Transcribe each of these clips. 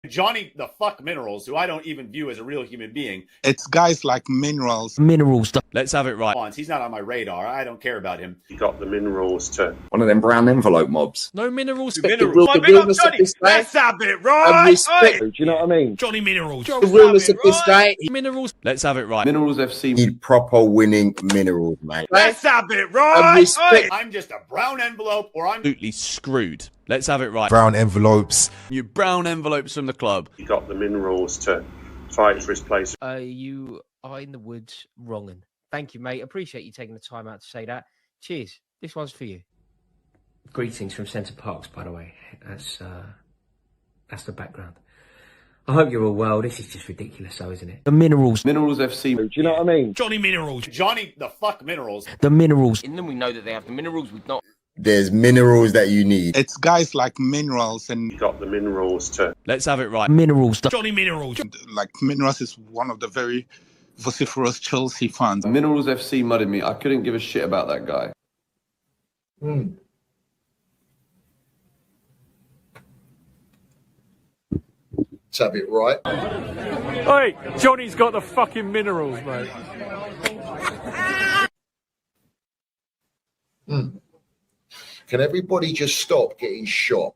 Johnny the fuck Minerals, who I don't even view as a real human being. It's guys like Minerals. Let's have it right. He's not on my radar. I don't care about him. You got the Minerals to one of them brown envelope mobs. No minerals. Minerals. The realness of this guy. Let's have it right. Respect. Do you know what I mean? Johnny Minerals. The realness of this guy. Minerals. Let's have it right. Minerals FC need proper winning minerals, mate. Let's have it right. Respect. I'm just a brown envelope, or I'm Absolutely screwed. Let's have it right. Brown envelopes. You brown envelopes from the club. You got the Minerals to fight for his place. You are in the woods wronging. Thank you, mate. Appreciate you taking the time out to say that. Cheers. This one's for you. Greetings from Centre Parks, by the way. That's the background. I hope you're all well. This is just ridiculous, though, isn't it? The Minerals. Minerals FC. Do you know what I mean? Johnny Minerals. Johnny the fuck Minerals. The Minerals. In them, we know that they have the minerals. We've not. There's minerals that you need. It's guys like Minerals and You got the Minerals to Let's have it right. Minerals. Johnny Minerals. like Minerals is one of the very vociferous Chelsea fans. Minerals FC mudded me. I couldn't give a shit about that guy. Let's have it right. Hey, Johnny's got the fucking minerals, mate. Can everybody just stop getting shot?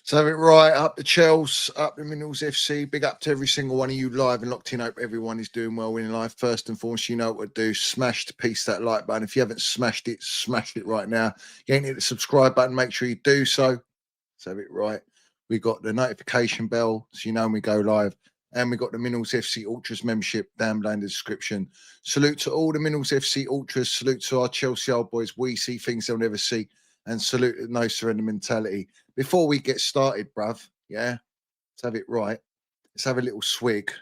So have it right, up the Chels, up the Minerals FC, big up to every single one of you live and locked in. Hope everyone is doing well in life. First and foremost, you know what to do. Smash the piece that like button. If you haven't smashed it, smash it right now. You ain't hit the subscribe button, make sure you do so. Let's have it right. We got the notification bell, so you know when we go live. And we got the Minerals FC Ultras membership down below in the description. Salute to all the Minerals FC Ultras. Salute to our Chelsea old boys. We see things they'll never see. And salute the no surrender mentality. Before we get started, bruv, yeah, let's have it right. Let's have a little swig.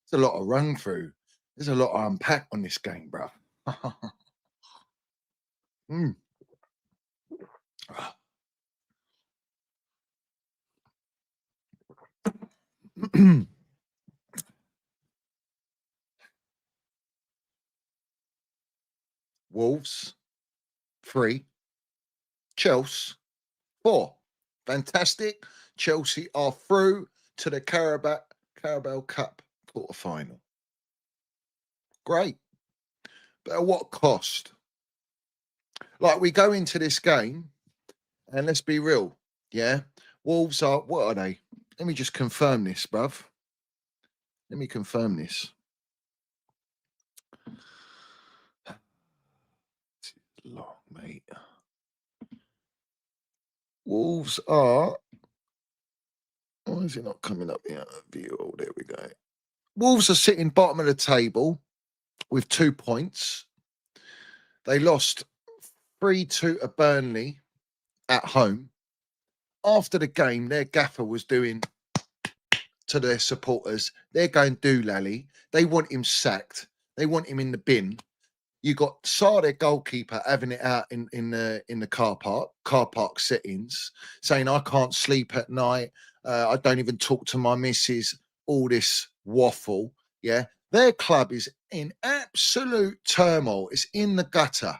There's a lot of run through. There's a lot to unpack on this game, bruv. Wolves, 3. Chelsea, 4. Fantastic. Chelsea are through to the Carabao Cup quarter-final. Great. But at what cost? Like, we go into this game, and let's be real, yeah? Wolves are, what are they? Let me just confirm this, bruv. Let me confirm this. It's long, mate. Wolves are, why is it not coming up here? View, oh, there we go. Wolves are sitting bottom of the table with 2 points. They lost 3-2 to Burnley at home. After the game, their gaffer was doing to their supporters, they're going doolally. They want him sacked. They want him in the bin. You got Sarr, their goalkeeper, having it out in the car park settings, saying, I can't sleep at night. I don't even talk to my missus. All this waffle. Yeah. Their club is in absolute turmoil. It's in the gutter.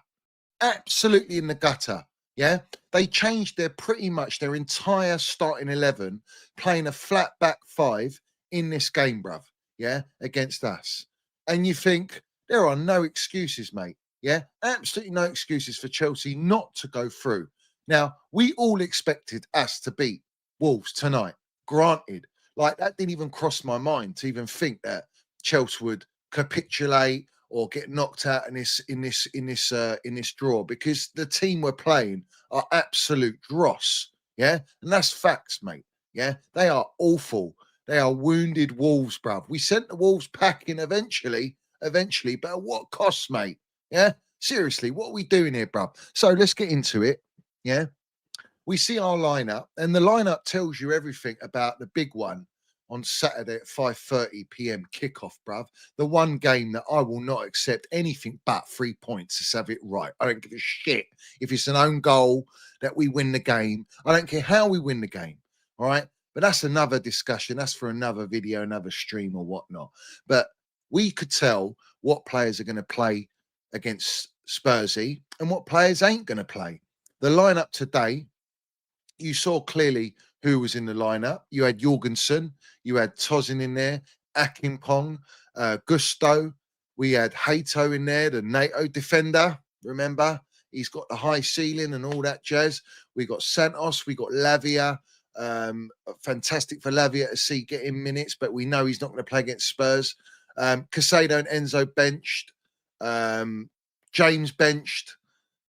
Absolutely in the gutter. Yeah. They changed pretty much their entire starting 11, playing a flat back 5 in this game, bruv. Yeah. Against us. And you think, there are no excuses, mate. Yeah, absolutely no excuses for Chelsea not to go through. Now, we all expected us to beat Wolves tonight. Granted, like that didn't even cross my mind to even think that Chelsea would capitulate or get knocked out in this draw, because the team we're playing are absolute dross. Yeah, and that's facts, mate. Yeah, they are awful. They are wounded Wolves, bruv. We sent the Wolves packing eventually, but at what cost, mate? Yeah, seriously, what are we doing here, bruv? So let's get into it. Yeah, we see our lineup, and the lineup tells you everything about the big one on Saturday at 5:30 p.m. kickoff, bruv. The one game that I will not accept anything but 3 points. Let's have it right. I don't give a shit if it's an own goal that we win the game. I don't care how we win the game. All right. But that's another discussion. That's for another video, another stream or whatnot. But we could tell what players are going to play against Spursy and what players ain't going to play. The lineup today, you saw clearly who was in the lineup. You had Jorgensen, you had Tozin in there, Akimpong, Gusto. We had Hato in there, the NATO defender. Remember, he's got the high ceiling and all that jazz. We got Santos, we got Lavia. Fantastic for Lavia to see getting minutes, but we know he's not going to play against Spurs. Casado and Enzo benched. James benched.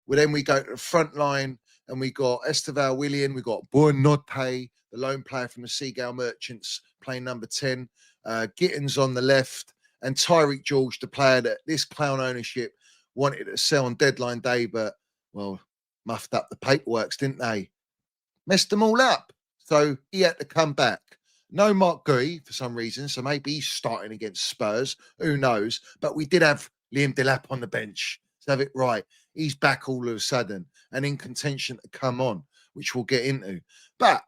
Well, then we go to the front line and we got Esteval Willian, we got Buonotte, the lone player from the Seagull Merchants, playing number 10. Gittins on the left, and Tyreek George, the player that this clown ownership wanted to sell on deadline day, but, well, muffed up the paperworks, didn't they? Messed them all up. So he had to come back. No Mark Gui for some reason, so maybe he's starting against Spurs. Who knows? But we did have Liam Delap on the bench. Let's have it right. He's back all of a sudden and in contention to come on, which we'll get into. But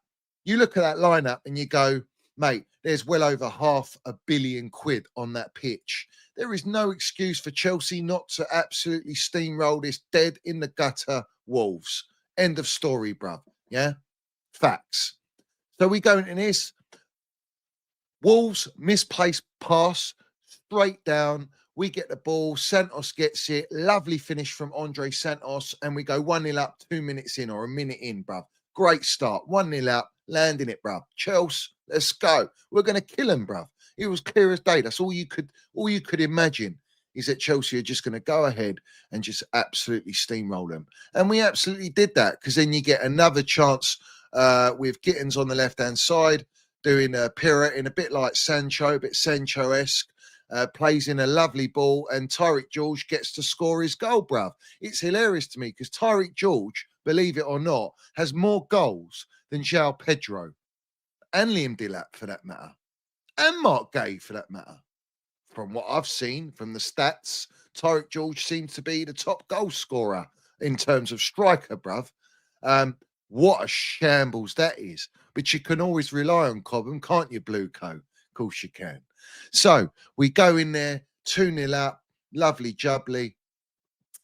you look at that lineup and you go, mate, there's well over £500 million on that pitch. There is no excuse for Chelsea not to absolutely steamroll this dead in the gutter Wolves. End of story, bruv. Yeah? Facts. So we go into this. Wolves misplaced pass straight down. We get the ball. Santos gets it. Lovely finish from Andre Santos. And we go 1-0 up 2 minutes in or a minute in, bruv. Great start. 1-0 up. Landing it, bruv. Chels, let's go. We're going to kill him, bruv. It was clear as day. That's all you could imagine is that Chelsea are just going to go ahead and just absolutely steamroll them. And we absolutely did that because then you get another chance with Gittins on the left-hand side doing a pirouette in a bit like Sancho, a bit Sancho-esque. Plays in a lovely ball, and Tyreek George gets to score his goal, bruv. It's hilarious to me because Tyreek George, believe it or not, has more goals than João Pedro and Liam Delap for that matter, and Mark Gay for that matter. From what I've seen from the stats, Tyreek George seems to be the top goal scorer in terms of striker, bruv. What a shambles that is. But you can always rely on Cobham, can't you, Blueco? Of course you can. So we go in there, 2-0 up, lovely jubbly,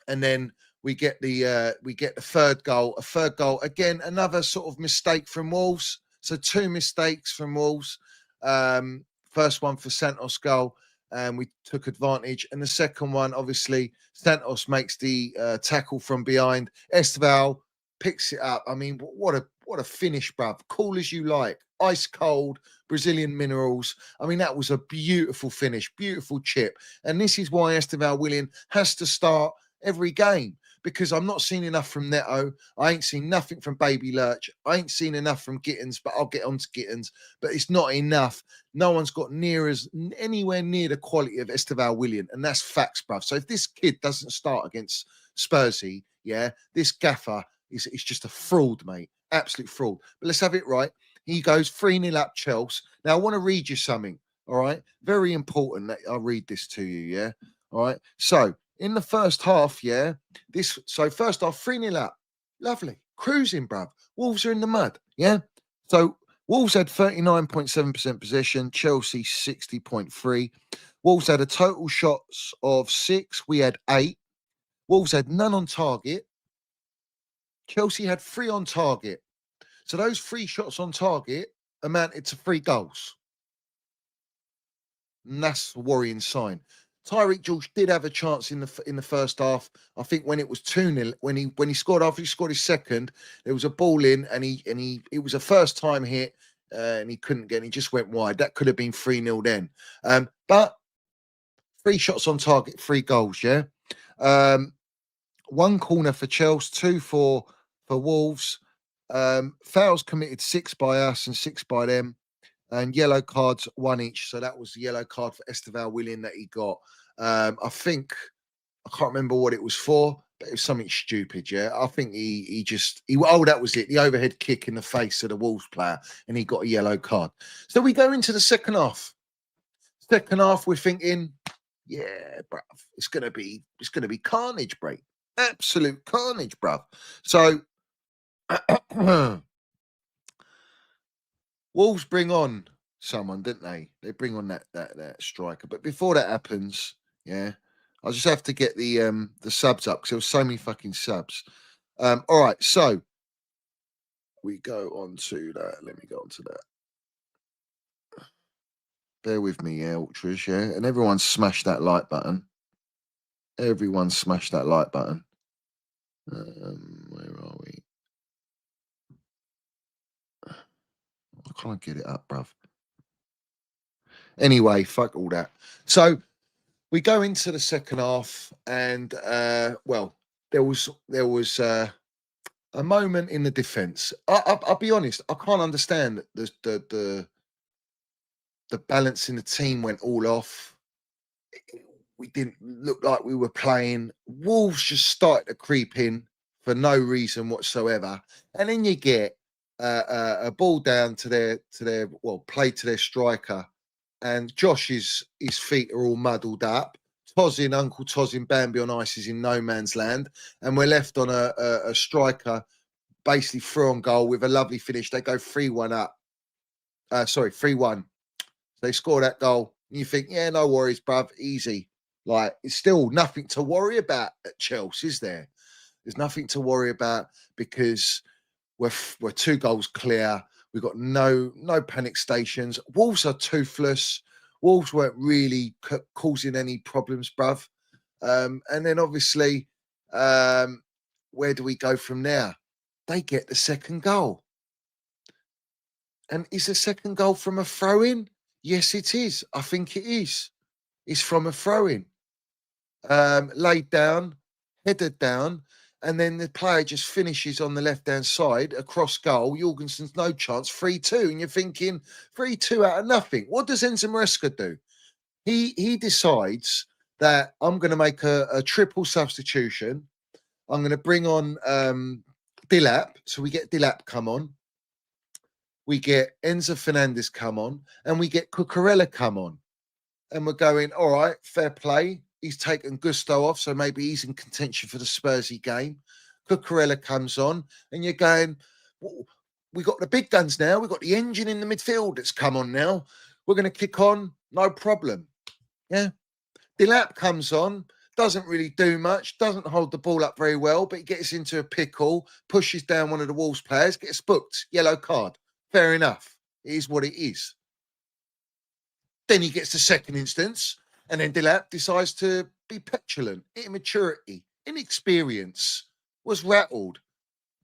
and then we get the third goal. A third goal again, another sort of mistake from Wolves. So 2 mistakes from Wolves. First one for Santos' goal, and we took advantage. And the second one, obviously, Santos makes the tackle from behind. Esteval picks it up. I mean, what a finish, bruv. Cool as you like. Ice cold, Brazilian minerals. I mean, that was a beautiful finish, beautiful chip. And this is why Esteval Willian has to start every game, because I'm not seeing enough from Neto. I ain't seen nothing from Baby Lurch. I ain't seen enough from Gittins, but I'll get on to Gittins. But it's not enough. No one's got anywhere near the quality of Esteval Willian. And that's facts, bruv. So if this kid doesn't start against Spursy, yeah, this gaffer is just a fraud, mate. Absolute fraud. But let's have it right. He goes 3-0 up Chels. Now, I want to read you something, all right? Very important that I read this to you, yeah? All right? So, in the first half, yeah, first half, 3-0 up. Lovely. Cruising, bruv. Wolves are in the mud, yeah? So, Wolves had 39.7% possession, Chelsea 60.3%. Wolves had a total shots of 6. We had 8. Wolves had none on target. Chelsea had 3 on target. So those 3 shots on target amounted to 3 goals. And that's a worrying sign. Tyreek George did have a chance in the first half. I think when it was 2-0, when he scored after he scored his second, there was a ball in and it was a first time hit and he couldn't get it. He just went wide. That could have been 3-0 then. But 3 shots on target, 3 goals, yeah. 1 corner for Chels, 2 for Wolves. Fouls committed 6 by us and 6 by them, and yellow cards 1 each. So that was the yellow card for Esteval Willian that he got. I can't remember what it was for, but it was something stupid. Yeah, I think that was it. The overhead kick in the face of the Wolves player, and he got a yellow card. So we go into the second half. Second half, we're thinking, yeah, bruv, it's gonna be carnage, bruv. Absolute carnage, bruv. So Wolves bring on someone, didn't they? They bring on that striker. But before that happens, yeah, I just have to get the subs up because there was so many fucking subs. All right, so we go on to that. Let me go on to that. Bear with me, yeah, ultras, yeah, and everyone smash that like button. Everyone smash that like button. Where are we? I can't get it up, bruv. Anyway, fuck all that. So we go into the second half, and well, there was a moment in the defence. I'll be honest, I can't understand the balance in the team went all off. We didn't look like we were playing. Wolves just started to creep in for no reason whatsoever, and then you get a ball down to their play to their striker, and Josh's his feet are all muddled up. Uncle Tozzin Bambi on ice is in no man's land, and we're left on a striker basically through on goal with a lovely finish. They go 3-1 up. 3-1. They score that goal. And you think, yeah, no worries, bruv, easy. Like, it's still nothing to worry about at Chels, is there? There's nothing to worry about because we're 2 goals clear. We've got no panic stations. Wolves are toothless. Wolves weren't really causing any problems, bruv. And then obviously, where do we go from there? They get the second goal. And is the second goal from a throw-in? Yes, it is. I think it is. It's from a throw-in. Laid down, headed down, and then the player just finishes on the left-hand side, across goal. Jorgensen's no chance, 3-2. And you're thinking, 3-2 out of nothing. What does Enzo Maresca do? He decides that I'm going to make a triple substitution. I'm going to bring on Dilap. So we get Dilap come on. We get Enzo Fernandez come on, and we get Cucurella come on. And we're going, all right, fair play. He's taken Gusto off, so maybe he's in contention for the Spursy game. Cucurella comes on, and you're going, we got the big guns now. We've got the engine in the midfield that's come on now. We're going to kick on, no problem. Yeah. Dilap comes on, doesn't really do much, doesn't hold the ball up very well, but he gets into a pickle, pushes down one of the Wolves players, gets booked, yellow card. Fair enough. It is what it is. Then he gets the second instance, and then Dilap decides to be petulant, immaturity, inexperience, was rattled.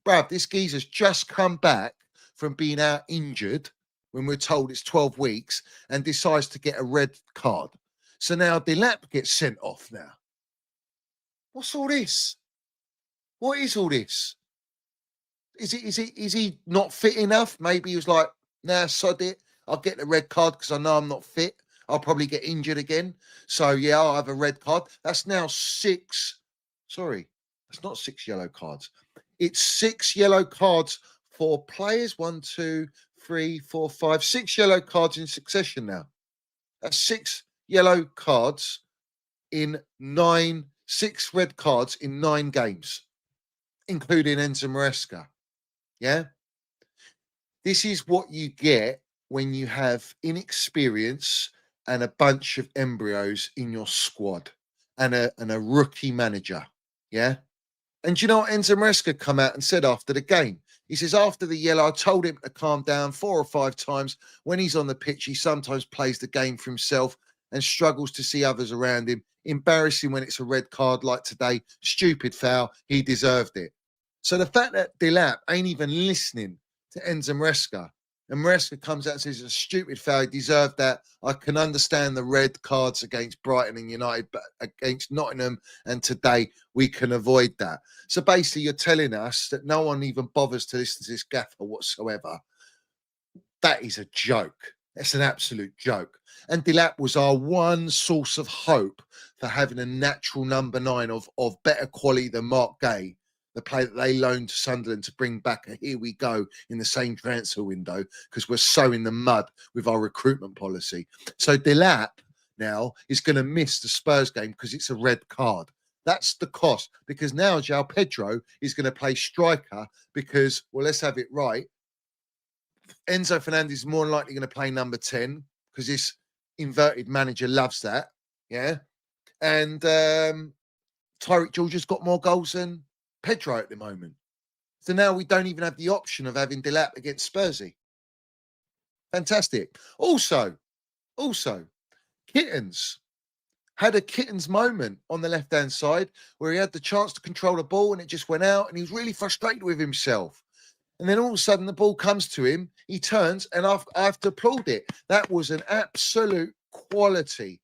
Bruv, this geezer's just come back from being out injured when we're told it's 12 weeks and decides to get a red card. So now Dilap gets sent off now. What's all this? What is all this? Is he not fit enough? Maybe he was like, nah, sod it. I'll get the red card because I know I'm not fit. I'll probably get injured again. So, yeah, I'll have a red card. That's now 6. Sorry, that's not 6 yellow cards. It's 6 yellow cards for players. 1, 2, 3, 4, 5, 6 yellow cards in succession now. That's 6 yellow cards in 9, 6 red cards in 9 games, including Enzo Maresca. Yeah? This is what you get when you have inexperience and a bunch of embryos in your squad and a rookie manager. Yeah? And do you know what Enzo Maresca come out and said after the game? He says, after the yellow, I told him to calm down 4 or 5 times. When he's on the pitch, he sometimes plays the game for himself and struggles to see others around him. Embarrassing when it's a red card like today. Stupid foul. He deserved it. So the fact that Dilap ain't even listening to Enzo Maresca, and Maresca comes out and says it's a stupid foul, he deserved that. I can understand the red cards against Brighton and United, but against Nottingham and today, we can avoid that. So basically, you're telling us that no one even bothers to listen to this gaffer whatsoever. That is a joke. That's an absolute joke. And Dilap was our one source of hope for having a natural number 9 of better quality than Mark Gay, the player that they loaned to Sunderland to bring back a here we go in the same transfer window because we're so in the mud with our recruitment policy. So Dilap now is going to miss the Spurs game because it's a red card. That's the cost, because now João Pedro is going to play striker because, well, let's have it right. Enzo Fernandez is more than likely going to play number 10 because this inverted manager loves that. Yeah. And Tyreek George has got more goals than Pedro at the moment. So now we don't even have the option of having Delap against Spursy. Fantastic. Also, Kittens had a Kittens moment on the left-hand side where he had the chance to control the ball and it just went out and he was really frustrated with himself. And then all of a sudden the ball comes to him, he turns, and I have to applaud it. That was an absolute quality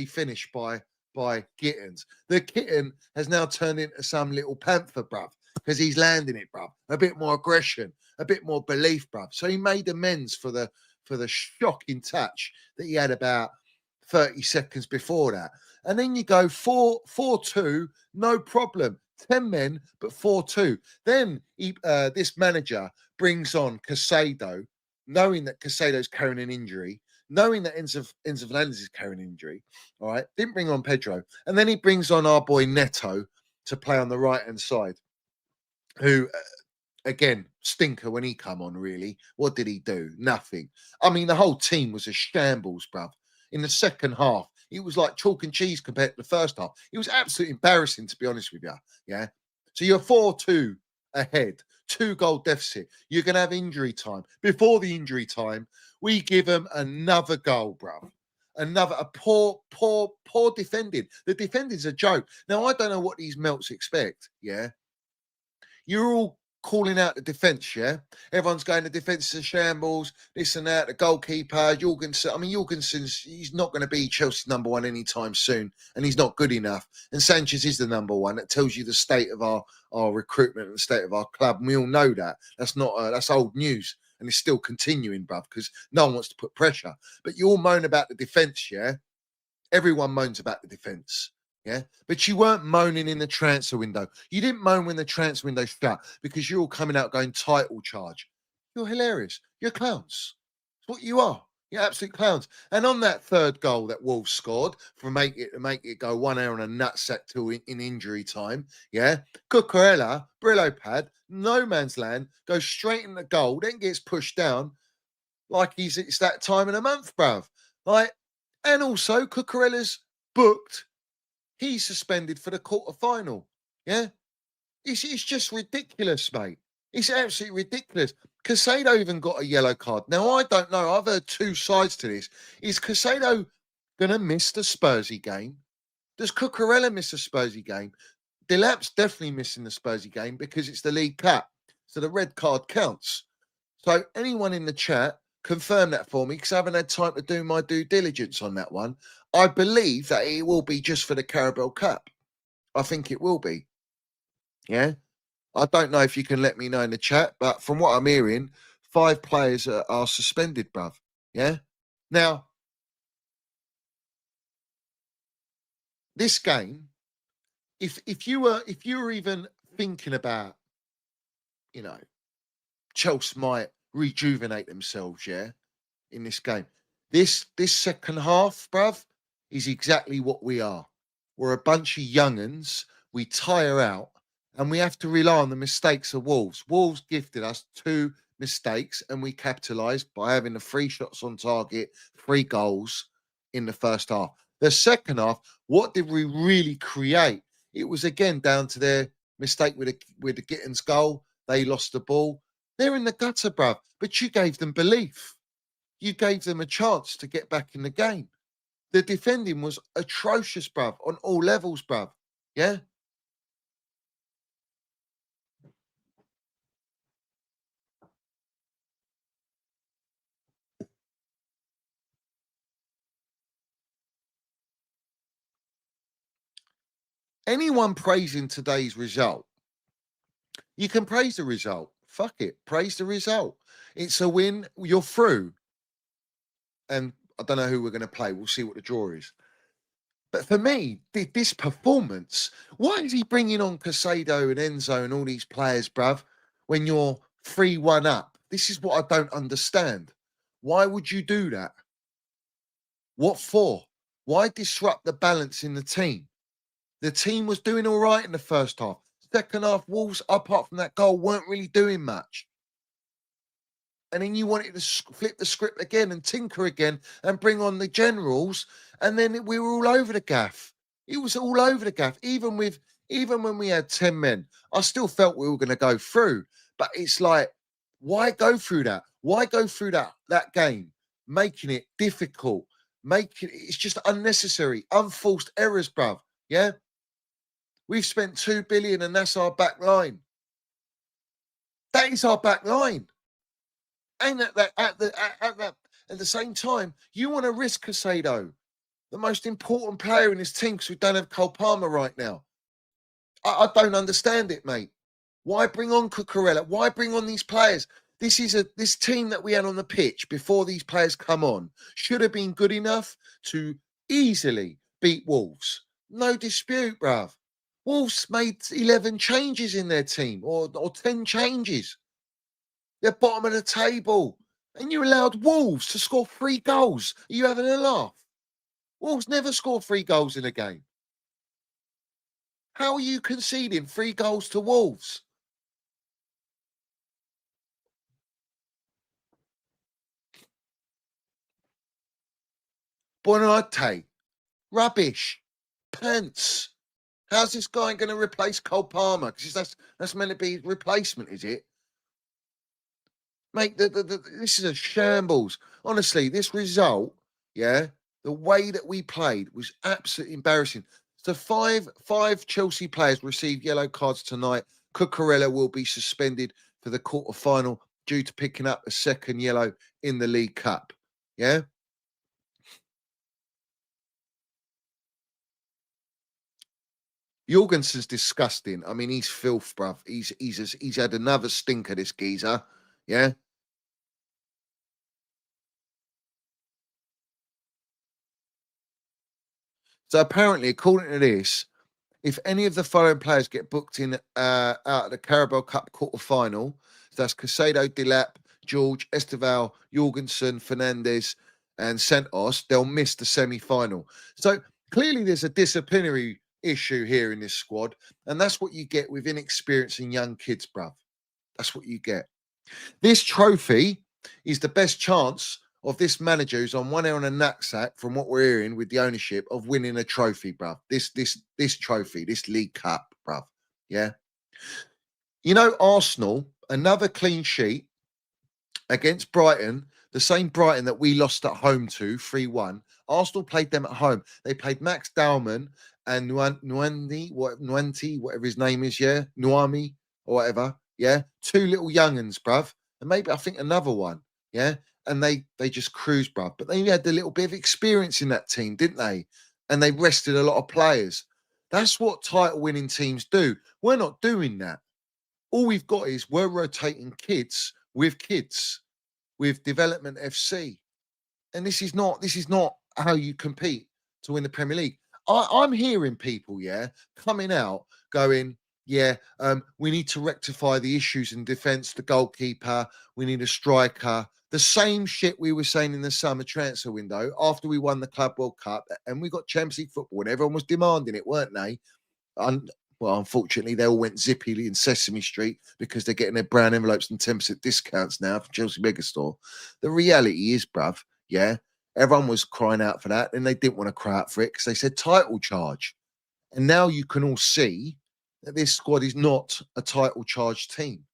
finish by Gittins. The kitten has now turned into some little panther, bruv, because he's landing it, bruv. A bit more aggression, a bit more belief, bruv. So he made amends for the shocking touch that he had about 30 seconds before that. And then you go 4-2, no problem. 10 men, but 4-2. Then this manager brings on Casado, knowing that Casado's carrying an injury, knowing that Enzo Fernandez is carrying an injury. All right. Didn't bring on Pedro. And then he brings on our boy Neto to play on the right-hand side, who, again, stinker when he come on, really. What did he do? Nothing. I mean, the whole team was a shambles, bruv. In the second half, it was like chalk and cheese compared to the first half. It was absolutely embarrassing, to be honest with you. Yeah. So you're 4-2 ahead, 2-goal deficit. You're going to have injury time. Before the injury time, we give them another goal, bruv. A poor defending. The defending's a joke. Now, I don't know what these melts expect. Yeah. You're all calling out the defence, yeah? Everyone's going, the defence is a shambles, this and that, the goalkeeper, Jorgensen. I mean, Jorgensen's, he's not going to be Chelsea's number one anytime soon, and he's not good enough. And Sanchez is the number one. That tells you the state of our recruitment and the state of our club. And we all know that. That's old news, and it's still continuing, bruv, because no one wants to put pressure. But you all moan about the defence, yeah? Everyone moans about the defence. Yeah, but you weren't moaning in the transfer window. You didn't moan when the transfer window shut because you're all coming out going title charge. You're hilarious. You're clowns. It's what you are. You're absolute clowns. And on that third goal that Wolves scored to make it go 1 hour and a nutsack till in injury time, yeah, Cucurella, Brillo pad, no man's land, goes straight in the goal, then gets pushed down like it's that time in a month, bruv. Like, and also Cucurella's booked. He's suspended for the quarter-final. Yeah? It's just ridiculous, mate. It's absolutely ridiculous. Casado even got a yellow card. Now, I don't know. I've heard two sides to this. Is Casado going to miss the Spursy game? Does Cucurella miss the Spursy game? Delap's definitely missing the Spursy game because it's the League Cup. So the red card counts. So anyone in the chat, confirm that for me because I haven't had time to do my due diligence on that one. I believe that it will be just for the Carabao Cup. I think it will be. Yeah. I don't know if you can let me know in the chat, but from what I'm hearing, 5 players are suspended, bruv. Yeah. Now, this game, if you were even thinking about, Chelsea might rejuvenate themselves, yeah, in this game. This second half, bruv, is exactly what we are. We're a bunch of young'uns. We tire out, and we have to rely on the mistakes of Wolves. Wolves gifted us 2 mistakes, and we capitalised by having the 3 shots on target, 3 goals in the first half. The second half, what did we really create? It was again down to their mistake with the Gittins goal. They lost the ball. They're in the gutter, bruv. But you gave them belief. You gave them a chance to get back in the game. The defending was atrocious, bruv, on all levels, bruv. Yeah? Anyone praising today's result, you can praise the result. Fuck it. Praise the result. It's a win. You're through. And I don't know who we're going to play. We'll see what the draw is. But for me, this performance, why is he bringing on Casado and Enzo and all these players, bruv, when you're 3-1 up? This is what I don't understand. Why would you do that? What for? Why disrupt the balance in the team? The team was doing all right in the first half. Second half, Wolves, apart from that goal, weren't really doing much. and then you wanted to flip the script again and tinker again and bring on the generals, and then we were all over the gaff. It was all over the gaff. Even when we had 10 men, I still felt we were going to go through. But it's like, why go through that? Why go through that game, making it difficult, it's just unnecessary, unforced errors, bruv. Yeah, we've spent 2 billion, and that's our back line. That is our back line. And at the same time, you want to risk Casado, the most important player in this team, because we don't have Cole Palmer right now. I don't understand it, mate. Why bring on Cucurella? Why bring on these players? This team that we had on the pitch before these players come on should have been good enough to easily beat Wolves. No dispute, bruv. Wolves made 11 changes in their team, or 10 changes. They're bottom of the table. And you allowed Wolves to score 3 goals. Are you having a laugh? Wolves never score 3 goals in a game. How are you conceding 3 goals to Wolves? Bonate, rubbish, pants. How's this guy going to replace Cole Palmer? Because that's meant to be replacement, is it? Mate, this is a shambles. Honestly, this result, yeah, the way that we played was absolutely embarrassing. So five Chelsea players received yellow cards tonight. Cucurella will be suspended for the quarter-final due to picking up a second yellow in the League Cup. Yeah? Jorgensen's disgusting. I mean, he's filth, bruv. He's had another stinker, this geezer. Yeah? So apparently, according to this, if any of the following players get booked in out of the Carabao Cup quarter-final, so that's Casado, Delap, George, Esteval, Jorgensen, Fernandez, and Santos, they'll miss the semi-final. So clearly there's a disciplinary issue here in this squad, and that's what you get with inexperienced and young kids, bruv. That's what you get. This trophy is the best chance of this manager who's on one end on a knapsack, from what we're hearing with the ownership, of winning a trophy, bruv. This trophy, this League Cup, bruv. Yeah. You know, Arsenal, another clean sheet against Brighton, the same Brighton that we lost at home to 3-1. Arsenal played them at home. They played Max Dowman and Nwandi, whatever his name is, yeah, Nwami or whatever, yeah, 2 little young'uns, bruv, and maybe I think another one, yeah, and they just cruised, bruv. But they had a little bit of experience in that team, didn't they? And they rested a lot of players. That's what title-winning teams do. We're not doing that. All we've got is we're rotating kids with Development FC, and this is not how you compete to win the Premier League. I'm hearing people, yeah, coming out going, yeah, we need to rectify the issues in defence, the goalkeeper, we need a striker. The same shit we were saying in the summer transfer window after we won the Club World Cup and we got Champions League football and everyone was demanding it, weren't they? Well, unfortunately, they all went zippy in Sesame Street because they're getting their brown envelopes and 10% discounts now from Chelsea Megastore. The reality is, bruv, yeah, everyone was crying out for that, and they didn't want to cry out for it because they said title charge. And now you can all see that this squad is not a title charge team.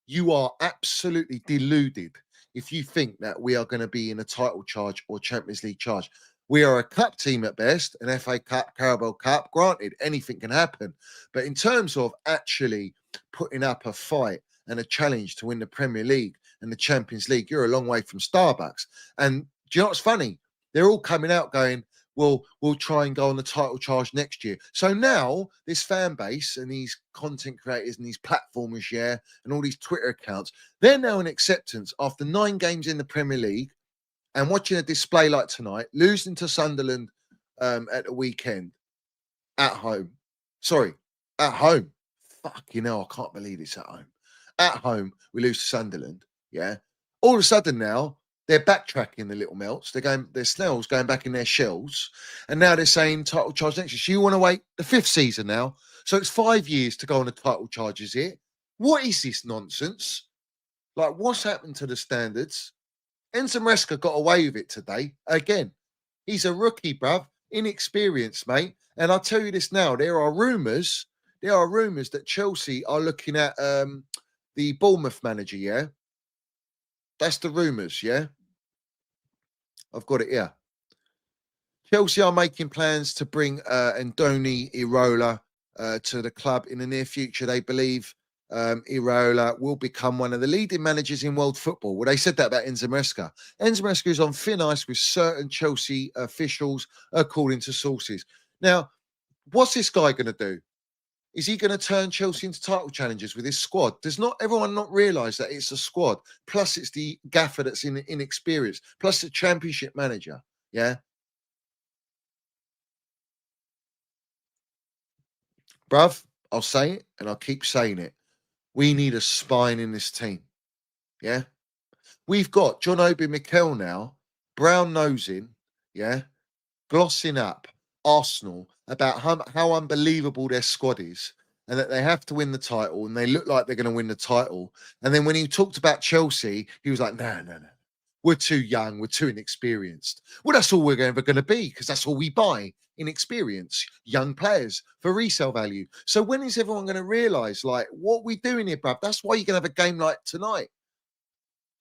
You are absolutely deluded if you think that we are going to be in a title charge or Champions League charge. We are a cup team at best, an FA Cup, Carabao Cup. Granted, anything can happen. But in terms of actually putting up a fight and a challenge to win the Premier League and the Champions League, you're a long way from Starbucks. And do you know what's funny? They're all coming out going, well, we'll try and go on the title charge next year. So now this fan base and these content creators and these platformers, yeah, and all these Twitter accounts, they're now in acceptance after 9 games in the Premier League and watching a display like tonight, losing to Sunderland at the weekend at home. Sorry, at home. Fucking hell, I can't believe it's at home. At home, we lose to Sunderland, yeah. All of a sudden now, they're backtracking, the little melts. Their snails going back in their shells. And now they're saying title charge next year. So you want to wait the 5th season now. So it's 5 years to go on a title charge, is it? What is this nonsense? Like, what's happened to the standards? Enzo Maresca got away with it today. Again, he's a rookie, bruv, inexperienced, mate. And I'll tell you this now, there are rumours that Chelsea are looking at the Bournemouth manager, yeah? That's the rumours, yeah? I've got it here. Chelsea are making plans to bring Andoni Iraola to the club in the near future. They believe Iraola will become one of the leading managers in world football. Well, they said that about Enzo Maresca. Enzo Maresca is on thin ice with certain Chelsea officials, according to sources. Now, what's this guy going to do? Is he going to turn Chelsea into title challengers with his squad? Does not everyone not realise that it's a squad? Plus, it's the gaffer that's inexperienced. Plus, the championship manager. Yeah. Bruv, I'll say it and I'll keep saying it. We need a spine in this team. Yeah. We've got John Obi Mikel now, brown nosing, yeah, glossing up Arsenal about how unbelievable their squad is and that they have to win the title and they look like they're going to win the title. And then when he talked about Chelsea, he was like, no. We're too young. We're too inexperienced. Well, that's all we're ever going to be because that's all we buy. Inexperience, young players for resale value. So when is everyone going to realise, like, what we doing here, bruv? That's why you're going to have a game like tonight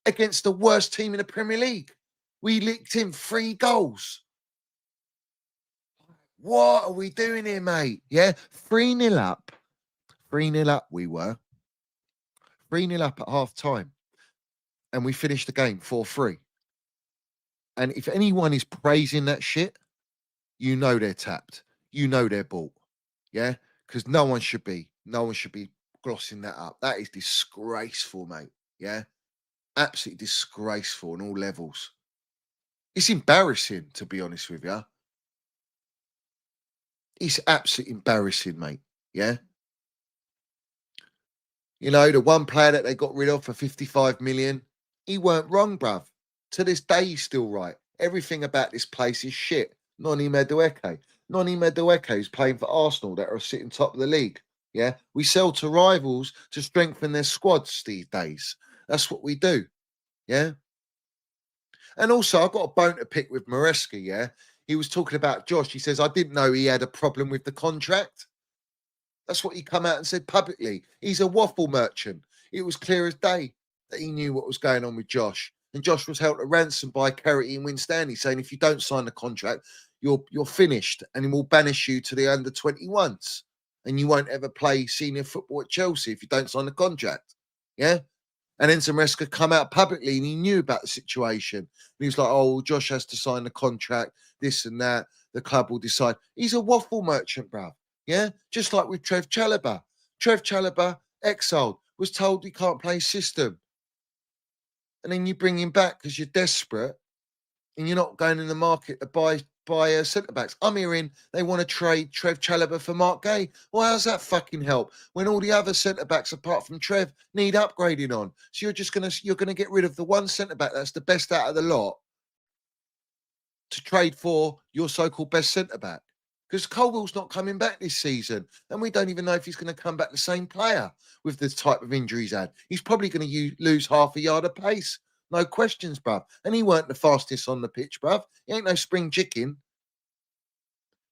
against the worst team in the Premier League. We licked in 3 goals. What are we doing here, mate? Yeah, 3-0 up. 3-0 up we were. 3-0 up at half time. And we finished the game 4-3. And if anyone is praising that shit, you know they're tapped. You know they're bought. Yeah? Because no one should be glossing that up. That is disgraceful, mate. Yeah? Absolutely disgraceful on all levels. It's embarrassing, to be honest with you. It's absolutely embarrassing, mate. Yeah? You know, the one player that they got rid of for 55 million, he weren't wrong, bruv. To this day, he's still right. Everything about this place is shit. Noni Madueke. Noni Madueke is playing for Arsenal that are sitting top of the league. Yeah? We sell to rivals to strengthen their squads these days. That's what we do. Yeah? And also, I've got a bone to pick with Maresca, yeah? He was talking about Josh. He says, I didn't know he had a problem with the contract. That's what he come out and said publicly. He's a waffle merchant. It was clear as day that he knew what was going on with Josh. And Josh was held at ransom by Carity and Winstanley, saying if you don't sign the contract, you're finished and he will banish you to the under-21s. And you won't ever play senior football at Chelsea if you don't sign the contract. Yeah? And Enzo Maresca come out publicly and he knew about the situation. And he was like, oh, Josh has to sign the contract, this and that. The club will decide. He's a waffle merchant, bruv. Yeah? Just like with Trev Chalobah. Trev Chalobah, exiled, was told he can't play system. And then you bring him back because you're desperate and you're not going in the market to buy centre-backs. I'm hearing they want to trade Trev Chalobah for Mark Gay. Well, how's that fucking help when all the other centre-backs apart from Trev need upgrading on? So you're gonna get rid of the one centre-back that's the best out of the lot to trade for your so-called best centre-back. Because Colwell's not coming back this season. And we don't even know if he's going to come back the same player with the type of injury he's had. He's probably going to lose half a yard of pace. No questions, bruv. And he weren't the fastest on the pitch, bruv. He ain't no spring chicken.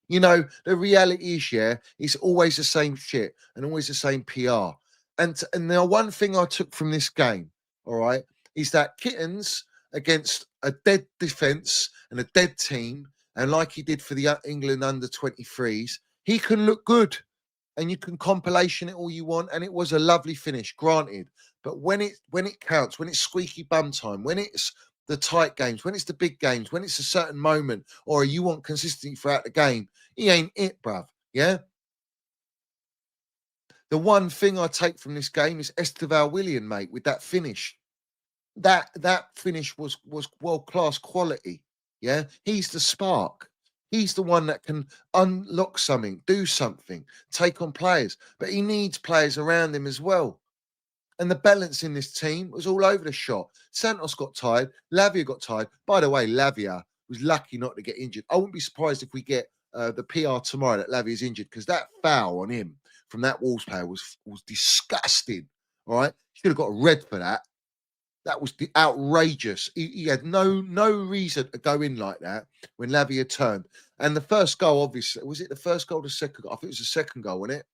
You know, the reality is, yeah, it's always the same shit and always the same PR. And now one thing I took from this game, all right, is that Kittens against a dead defence and a dead team, and like he did for the England under-23s, he can look good. And you can compilation it all you want, and it was a lovely finish, granted. But when it counts, when it's squeaky bum time, when it's the tight games, when it's the big games, when it's a certain moment, or you want consistency throughout the game, he ain't it, bruv. Yeah? The one thing I take from this game is Esteval Willian, mate, with that finish. That finish was world-class quality. Yeah? He's the spark. He's the one that can unlock something, do something, take on players. But he needs players around him as well. And the balance in this team was all over the shop. Santos got tired. Lavia got tired. By the way, Lavia was lucky not to get injured. I wouldn't be surprised if we get the PR tomorrow that Lavia's injured, because that foul on him from that Wolves player was disgusting. All right? Should have got a red for that. That was outrageous. He had no reason to go in like that when Lavia turned. And the first goal, obviously, was it the first goal or the second goal? I think it was the second goal, wasn't it?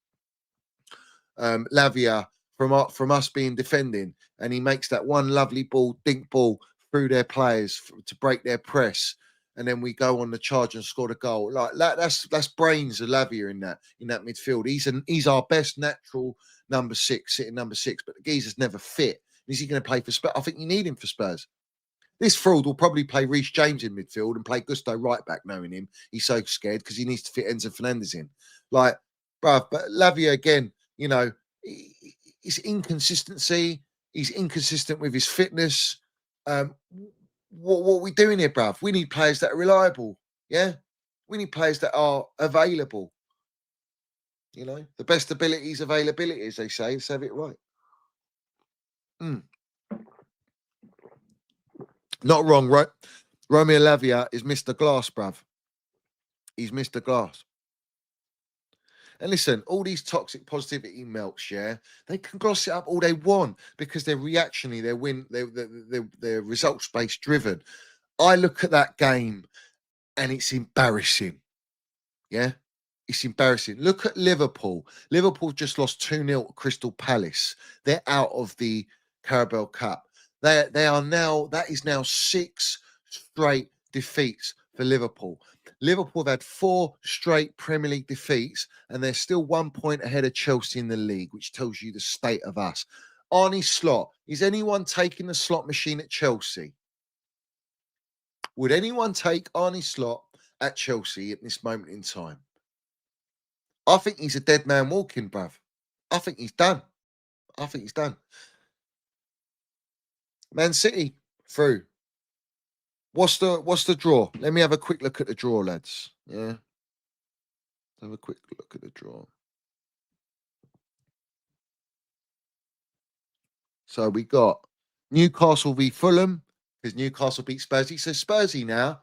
Lavia from us being defending, and he makes that one lovely dink ball through their players to break their press, and then we go on the charge and score the goal. Like that's brains of Lavia in that midfield. He's our best natural number 6, sitting number 6, but the geezer's never fit. Is he going to play for Spurs? I think you need him for Spurs. This fraud will probably play Reece James in midfield and play Gusto right back, knowing him. He's so scared because he needs to fit Enzo Fernandez in. Like, bruv, but Lavia again, you know, his inconsistency. He's inconsistent with his fitness. What are we doing here, bruv? We need players that are reliable. Yeah, we need players that are available. You know, the best ability is availability, as they say. Let's have it right. Not wrong, right? Romeo Lavia is Mr. Glass, bruv. He's Mr. Glass. And listen, all these toxic positivity melts, yeah, they can gloss it up all they want because they're reactionary, they're results-based driven. I look at that game and it's embarrassing. Yeah, it's embarrassing. Look at Liverpool. Liverpool just lost 2-0 to Crystal Palace. They're out of the Carabao Cup. They are now, that is now 6 straight defeats for Liverpool. Liverpool have had 4 straight Premier League defeats, and they're still 1 point ahead of Chelsea in the league, which tells you the state of us. Arnie Slot, is anyone taking the slot machine at Chelsea? Would anyone take Arnie Slot at Chelsea at this moment in time? I think he's a dead man walking, bruv. I think he's done. Man City through. What's the draw? Let me have a quick look at the draw, lads. Yeah. Have a quick look at the draw. So we got Newcastle v Fulham, because Newcastle beat Spursy. So Spursy now,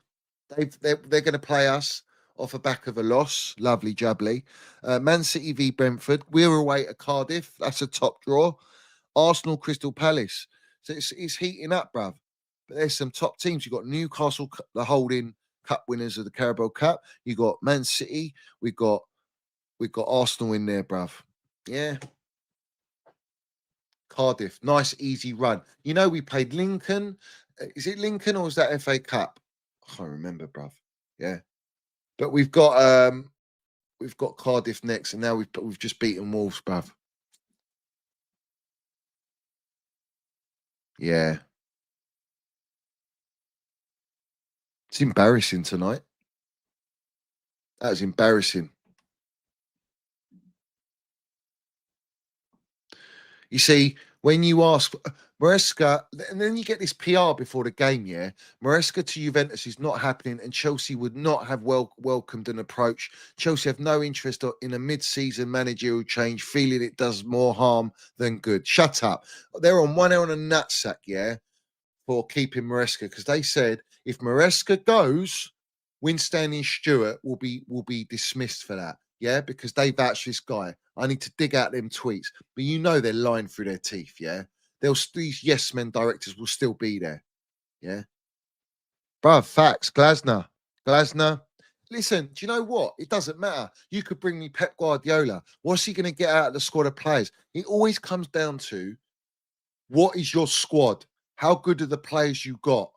they're going to play us off the back of a loss. Lovely jubbly. Man City v Brentford. We're away at Cardiff. That's a top draw. Arsenal Crystal Palace. So it's heating up, bruv. But there's some top teams. You've got Newcastle, the holding cup winners of the Carabao Cup. You got Man City. We've got Arsenal in there, bruv. Yeah. Cardiff, nice easy run. You know, we played Lincoln. Is it Lincoln or is that FA Cup? I can't remember, bruv. Yeah. But we've got Cardiff next, and now we've just beaten Wolves, bruv. Yeah. It's embarrassing tonight. That was embarrassing. You see, when you ask Maresca, and then you get this PR before the game, yeah, Maresca to Juventus is not happening, and Chelsea would not have welcomed an approach. Chelsea have no interest in a mid-season managerial change, feeling it does more harm than good. Shut up. They're on one on a nutsack, yeah, for keeping Maresca, because they said if Maresca goes, Winstanley and Stewart will be dismissed for that. Yeah, because they vouch this guy. I need to dig out them tweets. But you know they're lying through their teeth, yeah? These yes men directors will still be there. Yeah. Bruv, facts. Glasner. Listen, do you know what? It doesn't matter. You could bring me Pep Guardiola. What's he going to get out of the squad of players? It always comes down to what is your squad? How good are the players you got?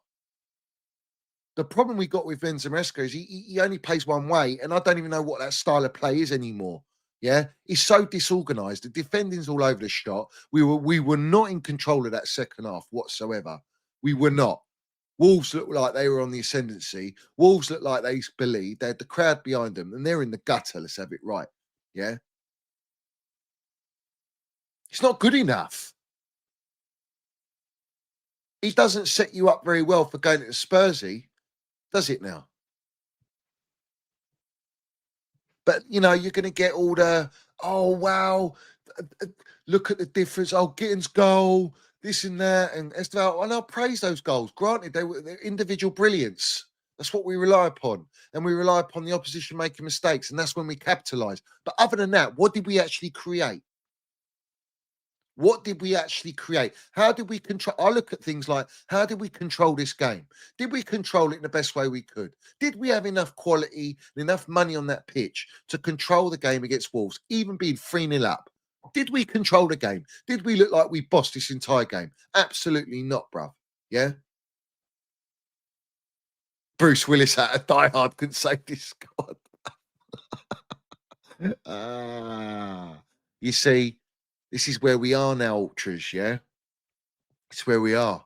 The problem we got with Enzo Maresca is he only plays one way, and I don't even know what that style of play is anymore. Yeah, he's so disorganized. The defending's all over the shot. We were not in control of that second half whatsoever. We were not. Wolves looked like they were on the ascendancy. Wolves looked like they believed. They had the crowd behind them, and they're in the gutter. Let's have it right. Yeah, it's not good enough. He doesn't set you up very well for going to Spursy, does it now? But, you know, you're going to get all the, oh, wow, look at the difference. Oh, Gittins' goal, this and that. And I'll praise those goals. Granted, they're individual brilliance. That's what we rely upon. And we rely upon the opposition making mistakes. And that's when we capitalise. But other than that, what did we actually create? What did we actually create? How did we control? I look at things like, how did we control this game? Did we control it in the best way we could? Did we have enough quality and enough money on that pitch to control the game against Wolves, even being 3-0 up? Did we control the game? Did we look like we bossed this entire game? Absolutely not, bruv. Yeah? Bruce Willis out of Die Hard couldn't save this squad. You see, this is where we are now, Ultras, yeah? It's where we are.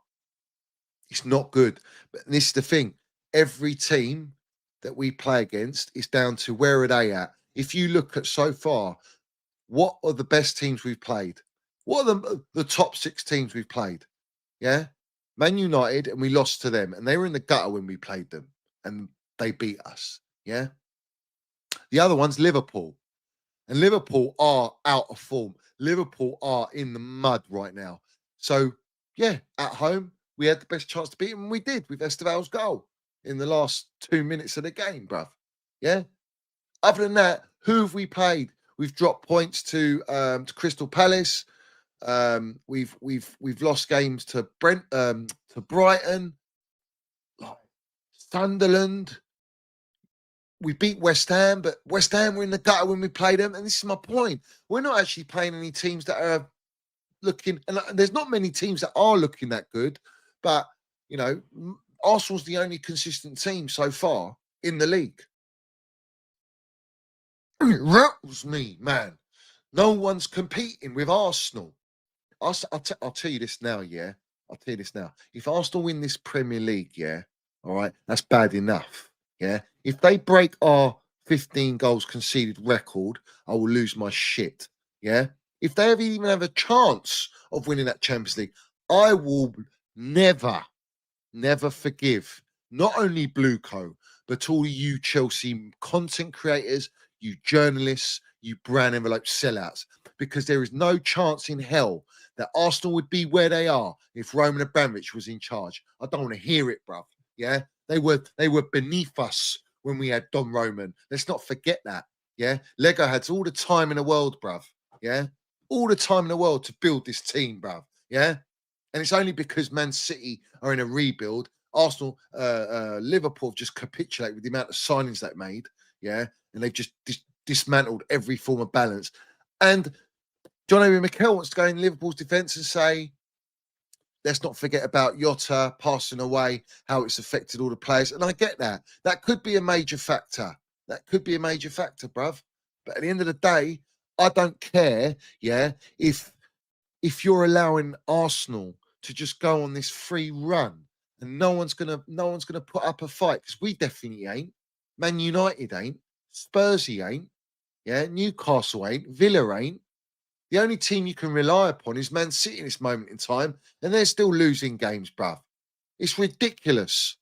It's not good. But this is the thing. Every team that we play against is down to where are they at? If you look at so far, what are the best teams we've played? What are the top 6 teams we've played? Yeah? Man United, and we lost to them. And they were in the gutter when we played them. And they beat us. Yeah? The other one's Liverpool. And Liverpool are out of form. Liverpool are in the mud right now. So, yeah, at home, we had the best chance to beat them, and we did with Esteval's goal in the last 2 minutes of the game, bruv. Yeah? Other than that, who have we played? We've dropped points to Crystal Palace. We've lost games to Brighton, Sunderland. We beat West Ham, but West Ham were in the gutter when we played them. And this is my point. We're not actually playing any teams that are looking, and there's not many teams that are looking that good. But, you know, Arsenal's the only consistent team so far in the league. It rattles me, man. No one's competing with Arsenal. I'll tell you this now, yeah? I'll tell you this now. If Arsenal win this Premier League, yeah, all right, that's bad enough, yeah? If they break our 15 goals conceded record, I will lose my shit, yeah? If they even have a chance of winning that Champions League, I will never forgive not only Blueco, but all you Chelsea content creators, you journalists, you brand envelope sellouts, because there is no chance in hell that Arsenal would be where they are if Roman Abramovich was in charge. I don't want to hear it, bruv. Yeah, they were beneath us when we had Don Roman. Let's not forget that. Yeah, Lego had all the time in the world, bruv. Yeah, all the time in the world to build this team, bruv. Yeah, and it's only because Man City are in a rebuild. Arsenal, Liverpool have just capitulated with the amount of signings they made. Yeah, and they've just dismantled every form of balance. And John Owen Mikel wants to go in Liverpool's defence and say, let's not forget about Jota passing away, how it's affected all the players. And I get that. That could be a major factor. That could be a major factor, bruv. But at the end of the day, I don't care, yeah, if you're allowing Arsenal to just go on this free run and no one's gonna put up a fight, because we definitely ain't. Man United ain't. Spursy ain't. Yeah, Newcastle ain't. Villa ain't. The only team you can rely upon is Man City in this moment in time, and they're still losing games, bruv. It's ridiculous.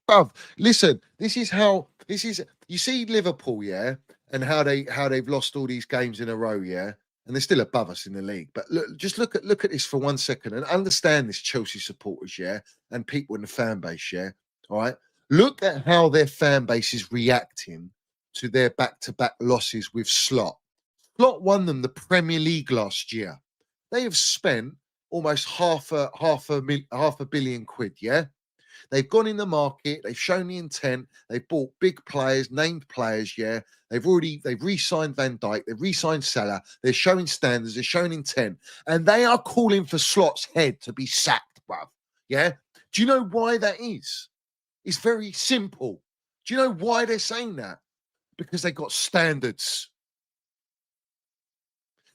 Bruv, listen, you see Liverpool, yeah, and how they've lost all these games in a row, yeah, and they're still above us in the league. But look at this for 1 second and understand this, Chelsea supporters, yeah, and people in the fan base, yeah. All right. Look at how their fan base is reacting to their back-to-back losses with Slot. Slot won them the Premier League last year. They have spent almost half a billion quid, yeah? They've gone in the market, they've shown the intent, they've bought big players, named players, yeah? They've re-signed Van Dijk, they've re-signed Salah, they're showing standards, they're showing intent, and they are calling for Slot's head to be sacked, bruv, yeah? Do you know why that is? It's very simple. Do you know why they're saying that? Because they got standards.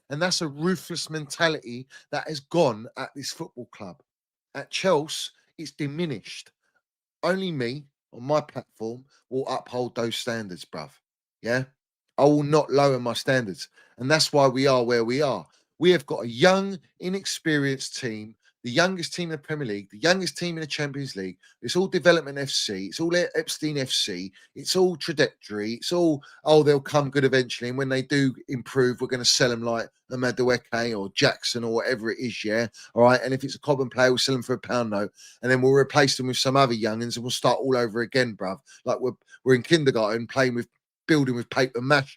And that's a ruthless mentality that has gone at this football club. At Chelsea, it's diminished. Only me, on my platform, will uphold those standards, bruv. Yeah? I will not lower my standards. And that's why we are where we are. We have got a young, inexperienced team, the youngest team in the Premier League, the youngest team in the Champions League. It's all Development FC. It's all Epstein FC. It's all trajectory. It's all, they'll come good eventually. And when they do improve, we're going to sell them like Amadueke or Jackson or whatever it is, yeah? All right. And if it's a Cobham player, we'll sell them for £1 note. And then we'll replace them with some other youngins and we'll start all over again, bruv. Like we're in kindergarten building with paper mache,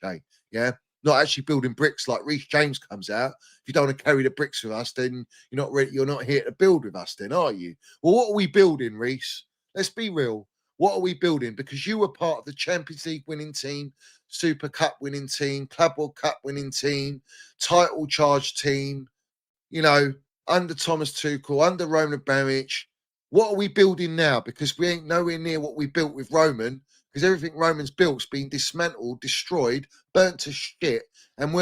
yeah? not actually building bricks like Reece James comes out. If you don't want to carry the bricks with us, then you're not ready, you're not here to build with us then, are you? Well, what are we building, Reece? Let's be real. What are we building? Because you were part of the Champions League winning team, Super Cup winning team, Club World Cup winning team, title charge team, you know, under Thomas Tuchel, under Roman Abramovich. What are we building now? Because we ain't nowhere near what we built with Roman, because everything Roman's built's been dismantled, destroyed, burnt to shit, and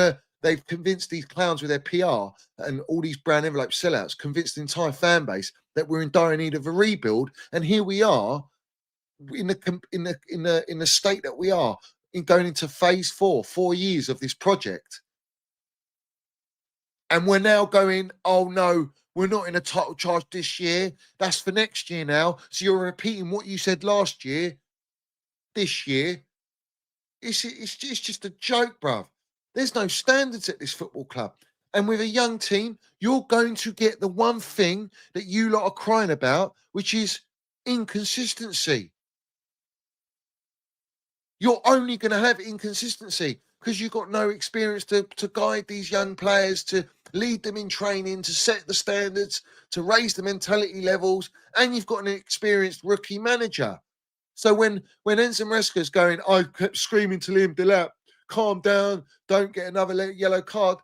they've convinced these clowns with their PR and all these brand envelope sellouts, convinced the entire fan base that we're in dire need of a rebuild. And here we are in the state that we are, in going into phase 4 years of this project. And we're now going, oh no, we're not in a title charge this year. That's for next year now. So you're repeating what you said last year, this year. It's just a joke, bruv. There's no standards at this football club. And with a young team, you're going to get the one thing that you lot are crying about, which is inconsistency. You're only going to have inconsistency because you've got no experience to guide these young players, to lead them in training, to set the standards, to raise the mentality levels, and you've got an experienced rookie manager. So when Enzo Maresca's going, I kept screaming to Liam Delap, calm down, don't get another yellow card.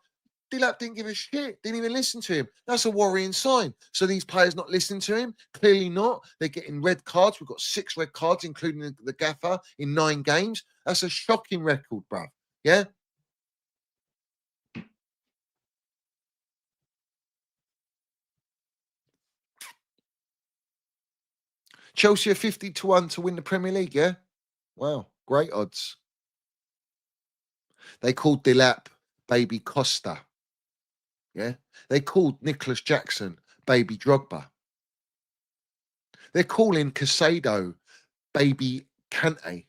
Delap didn't give a shit, didn't even listen to him. That's a worrying sign. So these players not listening to him? Clearly not. They're getting red cards. We've got 6 red cards, including the gaffer, in 9 games. That's a shocking record, bruv. Yeah? Chelsea are 50-1 to win the Premier League, yeah? Wow, great odds. They called Delap Baby Costa. Yeah? They called Nicholas Jackson Baby Drogba. They're calling Casado Baby Kante.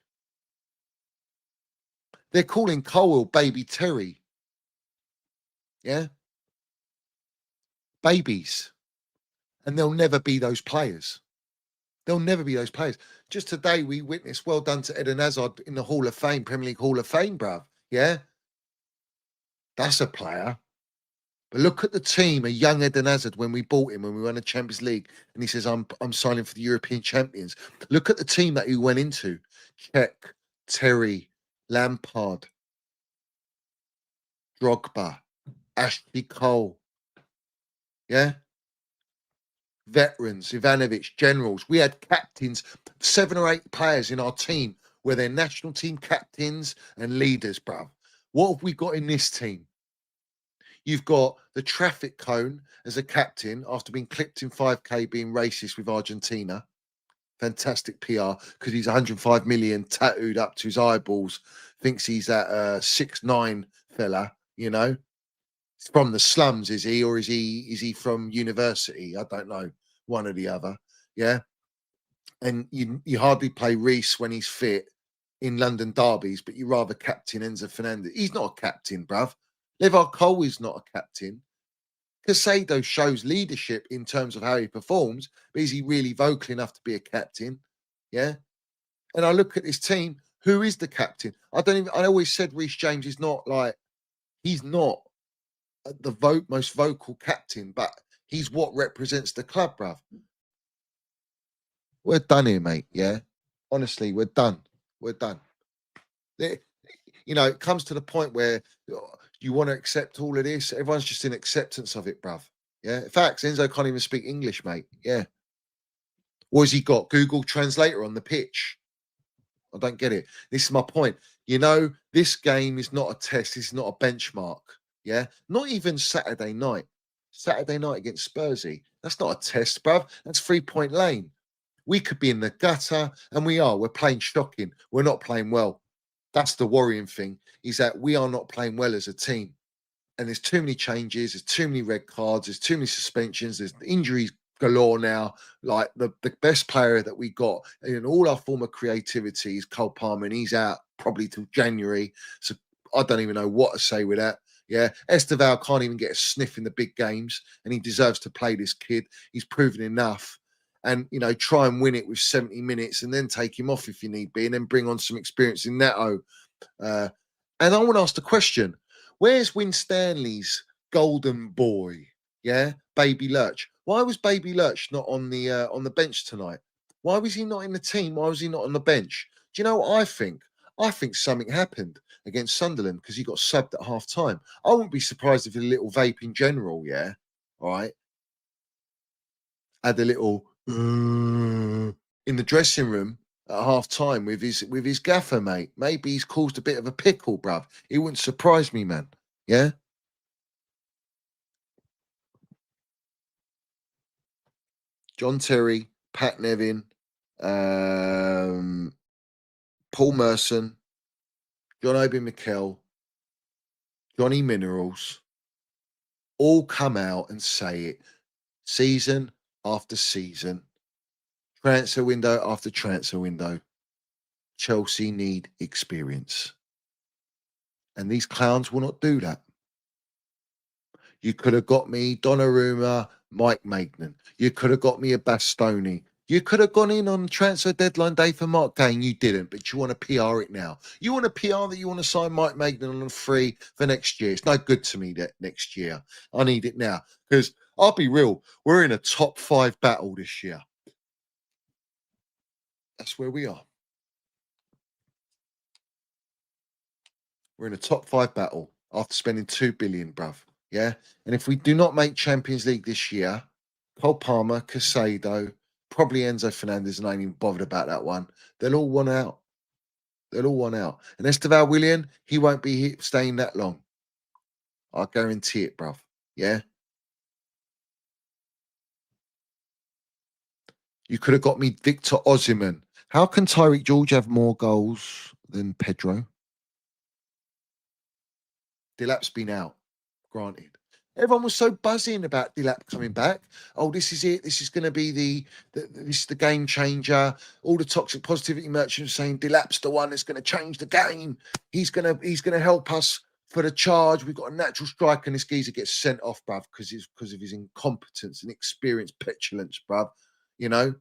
They're calling Colwell Baby Terry. Yeah? Babies. And they'll never be those players. They'll never be those players. Just today, we witnessed, well done to Eden Hazard in the Hall of Fame, Premier League Hall of Fame, bruv. Yeah? That's a player. But look at the team, a young Eden Hazard, when we bought him, when we won the Champions League, and he says, I'm signing for the European champions. Look at the team that he went into. Cech, Terry, Lampard, Drogba, Ashley Cole. Yeah? Veterans, Ivanovic, generals. We had captains, 7 or 8 players in our team where they're national team captains and leaders, bruv. What have we got in this team? You've got the traffic cone as a captain after being clipped in 5K being racist with Argentina. Fantastic PR because he's 105 million tattooed up to his eyeballs. Thinks he's that 6'9" fella, you know. He's from the slums, is he? Or is he from university? I don't know. One or the other. Yeah. And you hardly play Reece when he's fit in London derbies, but you rather captain Enzo Fernandez. He's not a captain, bruv. Levar Cole is not a captain. Casado shows leadership in terms of how he performs, but is he really vocal enough to be a captain? Yeah. And I look at this team, who is the captain? I always said Reece James is not like, he's not the most vocal captain, but he's what represents the club, bruv. We're done here, mate. Yeah. Honestly, we're done. We're done. You know, it comes to the point where you want to accept all of this. Everyone's just in acceptance of it, bruv. Yeah. In fact, Enzo can't even speak English, mate. Yeah. Or has he got Google Translator on the pitch? I don't get it. This is my point. You know, this game is not a test. It's not a benchmark. Yeah. Not even Saturday night. Saturday night against Spursy. That's not a test, bruv. That's 3-point lane. We could be in the gutter, and we are. We're playing shocking. We're not playing well. That's the worrying thing, is that we are not playing well as a team. And there's too many changes, there's too many red cards, there's too many suspensions, there's injuries galore now. Like the best player that we got in all our form of creativity is Cole Palmer, and he's out probably till January. So I don't even know what to say with that. Yeah, Esteval can't even get a sniff in the big games, and he deserves to play, this kid. He's proven enough. And, you know, try and win it with 70 minutes and then take him off if you need be, and then bring on some experience in Neto. And I want to ask the question, where's Winstanley's golden boy? Yeah, Baby Lurch. Why was Baby Lurch not on the bench tonight? Why was he not in the team? Why was he not on the bench? Do you know what I think? I think something happened against Sunderland because he got subbed at half time. I wouldn't be surprised if a little vape in general, yeah, all right, had a little in the dressing room at half time with his gaffer, mate. Maybe he's caused a bit of a pickle, bruv. It wouldn't surprise me, man. Yeah. John Terry, Pat Nevin, Paul Merson, John Obi Mikel, Johnny Minerals, all come out and say it season after season, transfer window after transfer window. Chelsea need experience. And these clowns will not do that. You could have got me Donnarumma, Mike Maignan. You could have got me a Bastoni. You could have gone in on transfer deadline day for Mark Gain. You didn't, but you want to PR it now. You want to PR that you want to sign Mike Maignan on a free for next year. It's no good to me that next year. I need it now because I'll be real. We're in a top 5 battle this year. That's where we are. We're in a top 5 battle after spending 2 billion, bruv. Yeah. And if we do not make Champions League this year, Cole Palmer, Casado, probably Enzo Fernandez, and I ain't even bothered about that one. They'll all want out. They'll all want out. And Esteval Willian, he won't be staying that long. I guarantee it, bruv. Yeah. You could have got me Victor Osimhen. How can Tyreek George have more goals than Pedro? Delap's been out, granted. Everyone was so buzzing about Delap coming back. Oh, this is it. This is going to be this is the game changer. All the toxic positivity merchants saying Delap's the one that's going to change the game. He's gonna help us for the charge. We've got a natural striker, and this geezer gets sent off, bruv, because of his incompetence and experience, petulance, bruv. You know,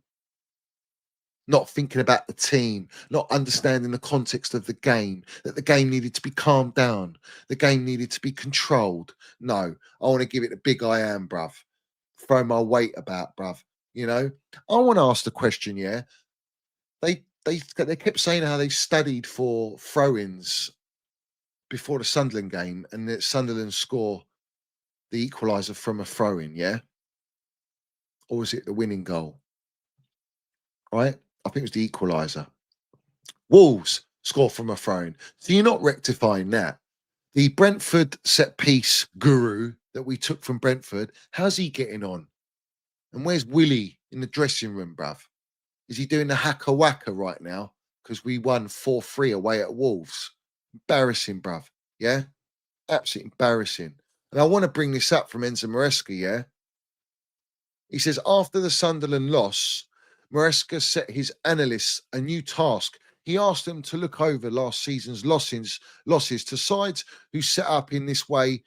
not thinking about the team, not understanding the context of the game, that the game needed to be calmed down, the game needed to be controlled. No, I want to give it a big I am, bruv. Throw my weight about, bruv. You know, I want to ask the question, yeah. They kept saying how they studied for throw-ins before the Sunderland game, and that Sunderland score the equaliser from a throw-in, yeah? Or was it the winning goal? Right? I think it was the equaliser. Wolves score from a throw-in. So you're not rectifying that. The Brentford set-piece guru that we took from Brentford, how's he getting on? And where's Willie in the dressing room, bruv? Is he doing the haka-waka right now? Because we won 4-3 away at Wolves. Embarrassing, bruv. Yeah? Absolutely embarrassing. And I want to bring this up from Enzo Maresca, yeah? He says, after the Sunderland loss, Maresca set his analysts a new task. He asked them to look over last season's losses to sides who set up in this way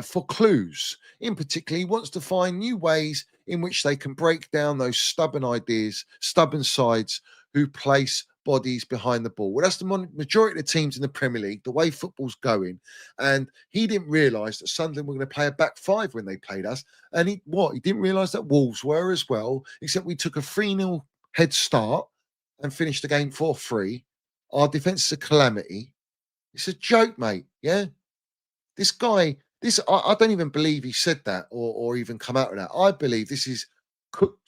for clues. In particular, he wants to find new ways in which they can break down those stubborn ideas, stubborn sides who place bodies behind the ball. Well, that's the majority of the teams in the Premier League, the way football's going. And he didn't realise that Sunderland were going to play a back 5 when they played us. And he didn't realise that Wolves were as well, except we took a 3-0 head start and finished the game 4-3. Our defence is a calamity. It's a joke, mate. Yeah. This guy, I don't even believe he said that or even come out with that. I believe this is cooked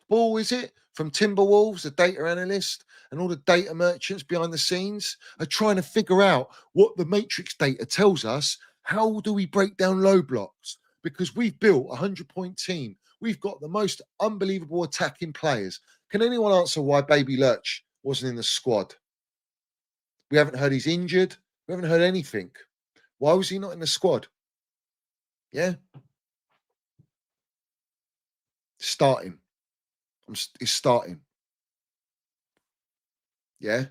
ball, is it? From Timberwolves, the data analyst, and all the data merchants behind the scenes are trying to figure out what the matrix data tells us. How do we break down low blocks? Because we've built a 100-point team. We've got the most unbelievable attacking players. Can anyone answer why Baby Lurch wasn't in the squad? We haven't heard he's injured. We haven't heard anything. Why was he not in the squad? Yeah. Starting. He's starting. Yeah.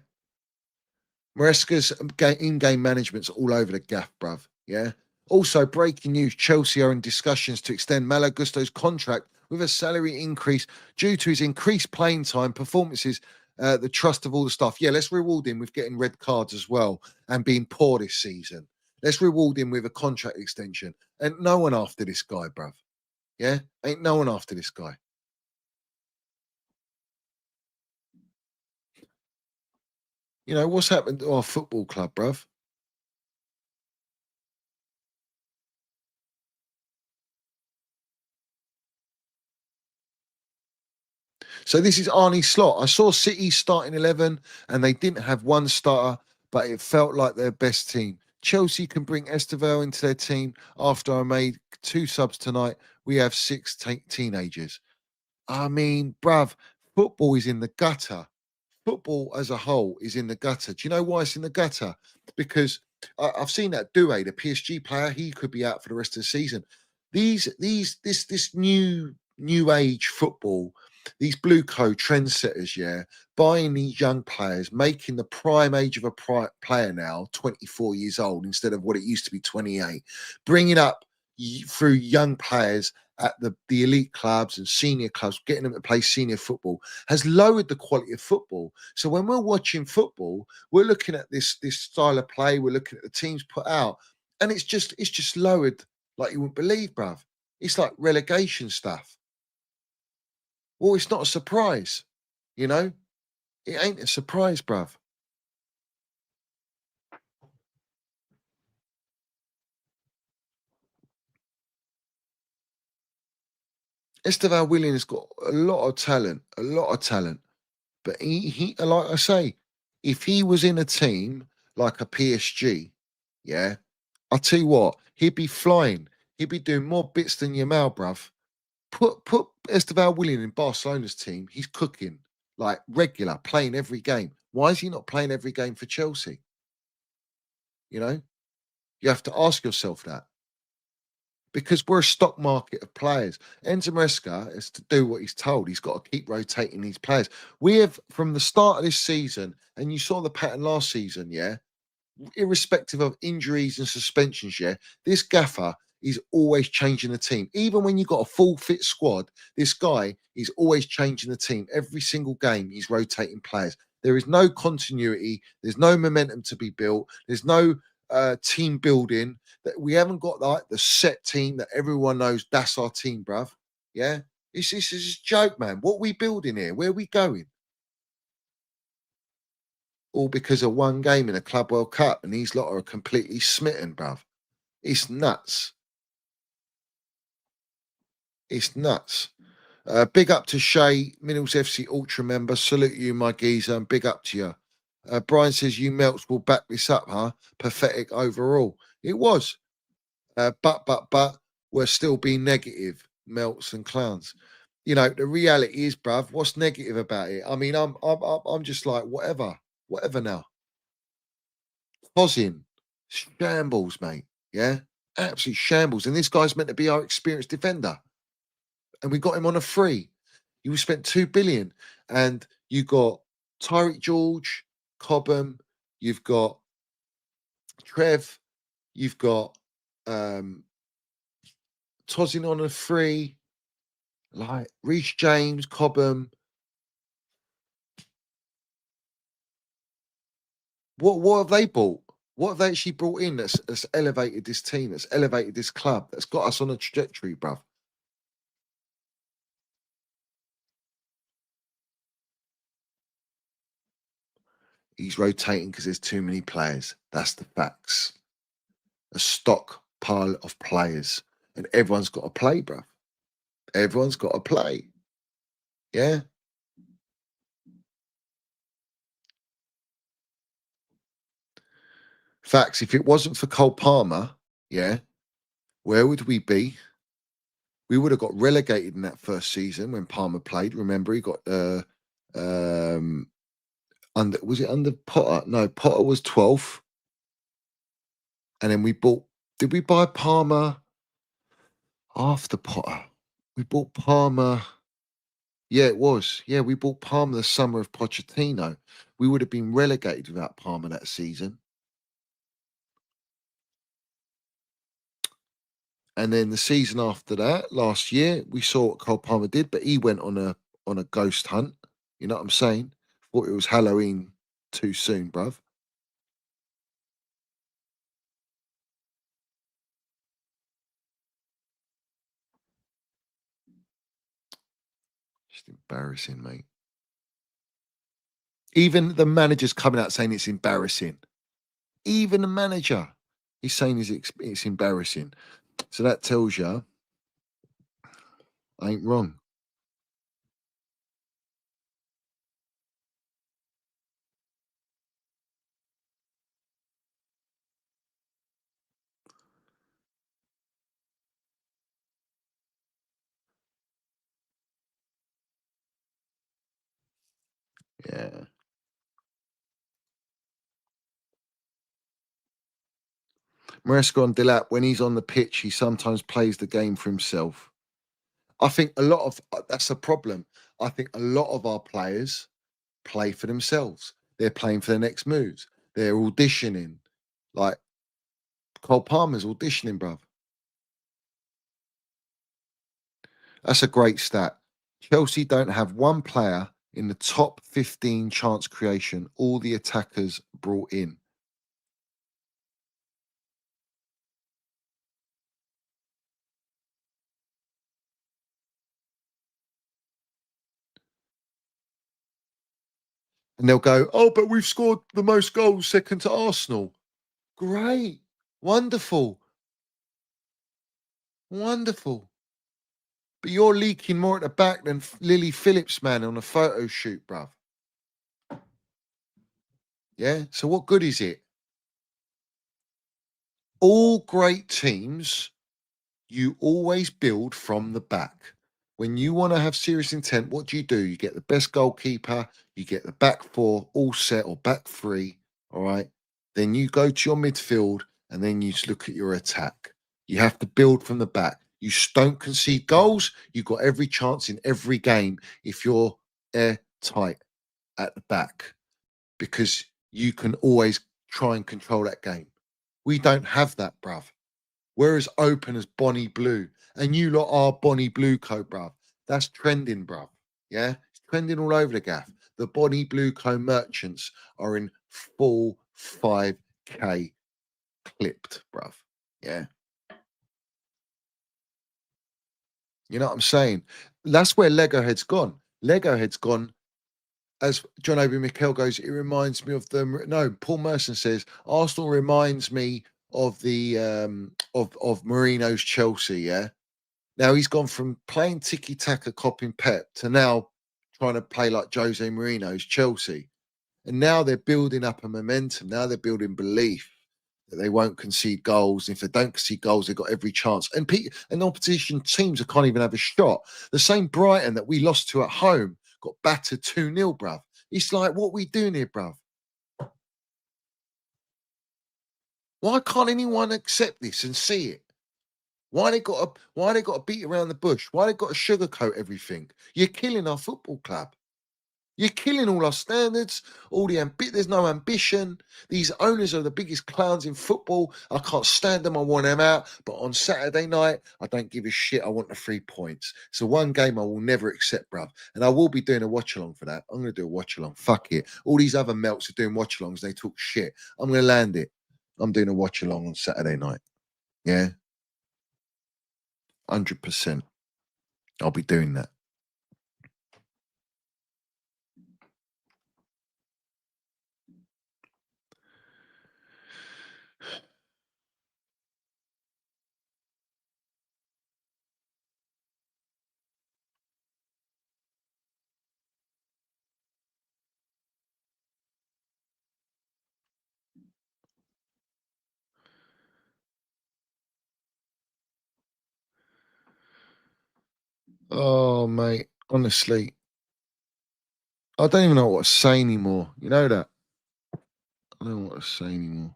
Maresca's in-game management's all over the gaff, bruv. Yeah. Also, breaking news, Chelsea are in discussions to extend Malo Gusto's contract with a salary increase due to his increased playing time, performances the trust of all the staff. Yeah, let's reward him with getting red cards as well and being poor this season. Let's reward him with a contract extension. And no one after this guy, bruv. Yeah? Ain't no one after this guy. You know, what's happened to our football club, bruv? So this is Arnie's slot. I saw City starting 11 and they didn't have one starter, but it felt like their best team. Chelsea can bring Estevao into their team. After I made 2 subs tonight, we have 6 teenagers. I mean, bruv, football is in the gutter. Football as a whole is in the gutter. Do you know why it's in the gutter? Because I've seen that Doué, the PSG player, he could be out for the rest of the season. This new age football, these blue coat trendsetters, yeah, buying these young players, making the prime age of a player now 24 years old instead of what it used to be 28, bringing up through young players at the elite clubs and senior clubs, getting them to play senior football has lowered the quality of football. So when we're watching football, we're looking at this style of play, we're looking at the teams put out, and it's just lowered like you wouldn't believe, bruv. It's like relegation stuff. Well, it's not a surprise, you know? It ain't a surprise, bruv. Estevao Willian has got a lot of talent. But he, like I say, if he was in a team like a PSG, yeah, I'll tell you what, he'd be flying. He'd be doing more bits than Yamal, bruv. Put Estevao Willian in Barcelona's team. He's cooking like regular, playing every game. Why is he not playing every game for Chelsea? You know, you have to ask yourself that. Because we're a stock market of players. Enzo Maresca is to do what he's told. He's got to keep rotating these players. We have, from the start of this season, and you saw the pattern last season, yeah, irrespective of injuries and suspensions, yeah, this gaffer is always changing the team. Even when you've got a full fit squad, this guy is always changing the team. Every single game, he's rotating players. There is no continuity. There's no momentum to be built. There's no team building. That we haven't got like the set team that everyone knows that's our team, bruv. Yeah, this is a joke, man. What are we building here? Where are we going? All because of one game in a Club World Cup, and these lot are completely smitten, bruv. It's nuts. It's nuts. Big up to Shay, Minerals FC Ultra member. Salute you, my geezer, and big up to you. Brian says you melts will back this up, huh? Pathetic overall. It was. But we're still being negative, melts and clowns. You know, the reality is, bruv, what's negative about it? I mean, I'm just like, whatever now. Posin, shambles, mate. Yeah, absolute shambles. And this guy's meant to be our experienced defender. And we got him on a free. You spent 2 billion, and you got Tyreek George, Cobham, you've got Trev, you've got Tosin on a free, like Reece James, Cobham. What have they bought? What have they actually brought in that's elevated this team, that's elevated this club, that's got us on a trajectory, bruv? He's rotating because there's too many players. That's the facts. A stock pile of players. And everyone's got to play, bruv. Everyone's got to play. Yeah? Facts. If it wasn't for Cole Palmer, yeah, where would we be? We would have got relegated in that first season when Palmer played. Remember, he got under Potter? No, Potter was 12th. And then did we buy Palmer after Potter? We bought Palmer. Yeah, it was. Yeah, we bought Palmer the summer of Pochettino. We would have been relegated without Palmer that season. And then the season after that, last year, we saw what Cole Palmer did, but he went on a ghost hunt. You know what I'm saying? Thought it was Halloween too soon, bruv. Just embarrassing, mate. Even the manager's coming out saying it's embarrassing. Even the manager is saying it's embarrassing. So that tells you I ain't wrong. Yeah. Maresca on Delap, when he's on the pitch, he sometimes plays the game for himself. I think a lot of that's the problem. I think a lot of our players play for themselves. They're playing for their next moves. They're auditioning. Like Cole Palmer's auditioning, bruv. That's a great stat. Chelsea don't have one player in the top 15 chance creation, all the attackers brought in. And they'll go, oh, but we've scored the most goals second to Arsenal. Great. Wonderful. Wonderful. But you're leaking more at the back than Lily Phillips, man, on a photo shoot, bruv. Yeah? So what good is it? All great teams, you always build from the back. When you want to have serious intent, what do? You get the best goalkeeper, you get the back four all set or back three, all right? Then you go to your midfield and then you just look at your attack. You have to build from the back. You don't concede goals. You've got every chance in every game if you're airtight at the back because you can always try and control that game. We don't have that, bruv. We're as open as Bonnie Blue. And you lot are Bonnie Blue Co, bruv. That's trending, bruv. Yeah? It's trending all over the gaff. The Bonnie Blue Co merchants are in full 5K clipped, bruv. Yeah? You know what I'm saying? That's where Lego Head's gone. Lego Head's gone, as John Obi Mikel goes, it reminds me of them. No, Paul Merson says, Arsenal reminds me of the of Mourinho's Chelsea, yeah? Now he's gone from playing tiki-taka, copying Pep, to now trying to play like Jose Mourinho's Chelsea. And now they're building up a momentum. Now they're building belief that they won't concede goals. If they don't concede goals, they've got every chance. And opposition teams that can't even have a shot. The same Brighton that we lost to at home got battered 2-0, bruv. It's like, what are we doing here, bruv? Why can't anyone accept this and see it? Why they got to beat around the bush? Why they got to sugarcoat everything? You're killing our football club. You're killing all our standards, all the there's no ambition. These owners are the biggest clowns in football. I can't stand them. I want them out. But on Saturday night, I don't give a shit. I want the 3 points. So one game I will never accept, bruv. And I will be doing a watch along for that. I'm going to do a watch along. Fuck it. All these other melts are doing watch alongs. They talk shit. I'm going to land it. I'm doing a watch along on Saturday night. Yeah. 100%. I'll be doing that. Oh, mate, honestly, I don't even know what to say anymore. You know that? I don't know what to say anymore.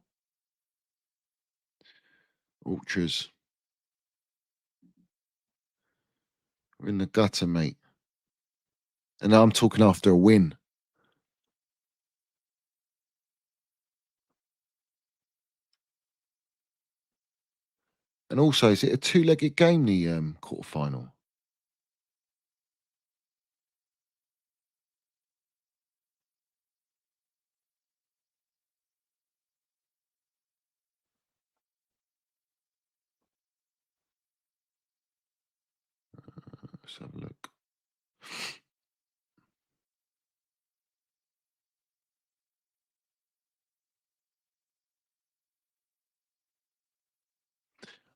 Ultras. We're in the gutter, mate. And I'm talking after a win. And also, is it a two-legged game, the quarterfinal? Let's have a look.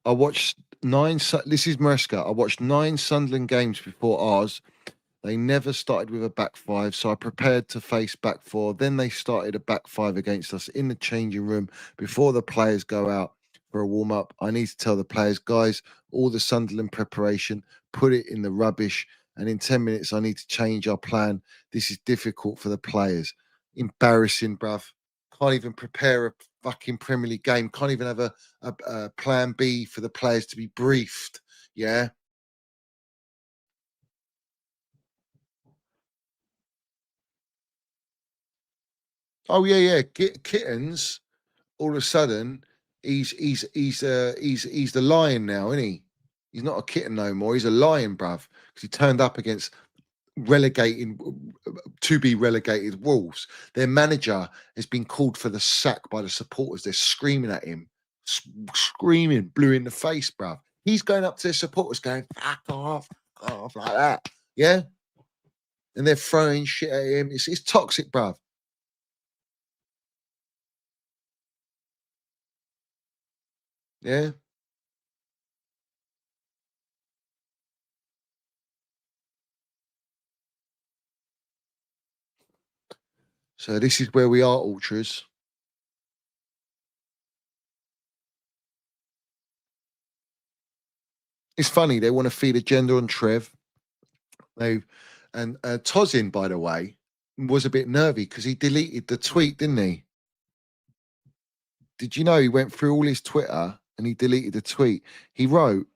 I watched this is Maresca. I watched 9 Sunderland games before ours. They never started with a back five, so I prepared to face back four. Then they started a back five against us in the changing room before the players go out for a warm up. I need to tell the players, guys, all the Sunderland preparation, put it in the rubbish. And in 10 minutes, I need to change our plan. This is difficult for the players. Embarrassing, bruv. Can't even prepare a fucking Premier League game. Can't even have a plan B for the players to be briefed. Yeah. Oh yeah. Kittens. All of a sudden, he's the lion now, isn't he? He's not a kitten no more. He's a lion, bruv. Because he turned up against relegating to be relegated Wolves. Their manager has been called for the sack by the supporters. They're screaming at him, screaming, blue in the face, bruv. He's going up to their supporters, going fuck off like that. Yeah, and they're throwing shit at him. It's toxic, bruv. Yeah. So this is where we are, ultras. It's funny, they want to feed agenda on Trev. And Tozin, by the way, was a bit nervy because he deleted the tweet, didn't he? Did you know he went through all his Twitter and he deleted the tweet? He wrote,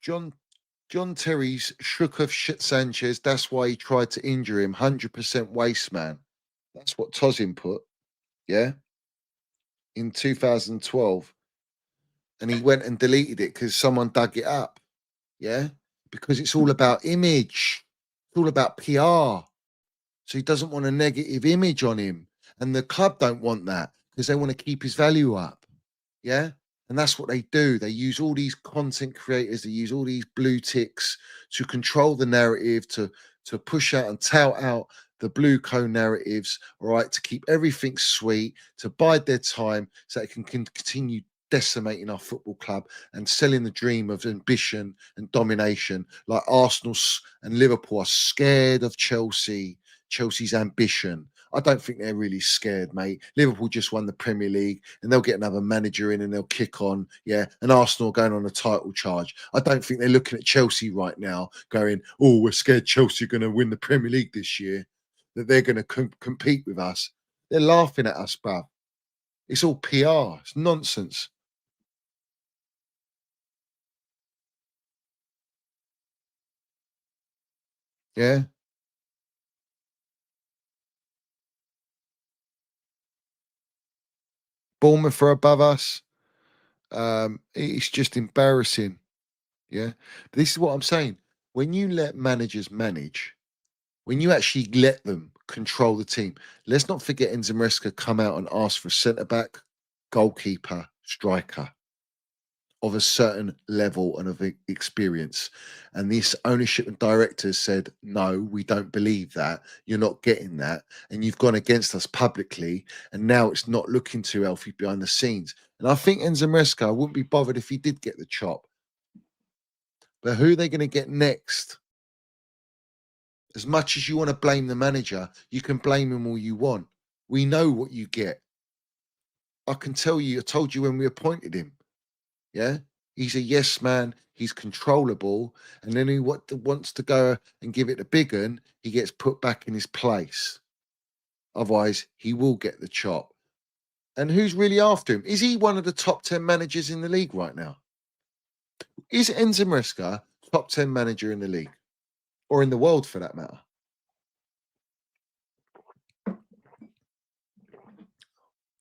John Terry's shook of shit Sanchez. That's why he tried to injure him. 100% waste man. That's what Tozin put. Yeah. In 2012. And he went and deleted it because someone dug it up. Yeah. Because it's all about image. It's all about PR. So he doesn't want a negative image on him. And the club don't want that because they want to keep his value up. Yeah. And that's what they do. They use all these content creators, they use all these blue ticks to control the narrative, to push out and tout out the blue cone narratives, all right, to keep everything sweet, to bide their time so they can continue decimating our football club and selling the dream of ambition and domination, like Arsenal and Liverpool are scared of Chelsea's ambition. I don't think they're really scared, mate. Liverpool just won the Premier League and they'll get another manager in and they'll kick on. Yeah. And Arsenal going on a title charge. I don't think they're looking at Chelsea right now going, oh, we're scared Chelsea are going to win the Premier League this year, that they're going to compete with us. They're laughing at us, bruv. It's all PR. It's nonsense. Yeah. Bournemouth are above us. It's just embarrassing. Yeah. But this is what I'm saying. When you let managers manage, when you actually let them control the team, let's not forget Enzo Maresca come out and ask for a centre-back, goalkeeper, striker of a certain level and of experience. And this ownership and directors said, no, we don't believe that. You're not getting that. And you've gone against us publicly. And now it's not looking too healthy behind the scenes. And I think Enzo Maresca, I wouldn't be bothered if he did get the chop. But who are they going to get next? As much as you want to blame the manager, you can blame him all you want. We know what you get. I can tell you, I told you when we appointed him. Yeah, he's a yes man. He's controllable, and then he wants to go and give it a big un. He gets put back in his place. Otherwise, he will get the chop. And who's really after him? Is he one of the top 10 managers in the league right now? Is Enzo Maresca top 10 manager in the league, or in the world for that matter?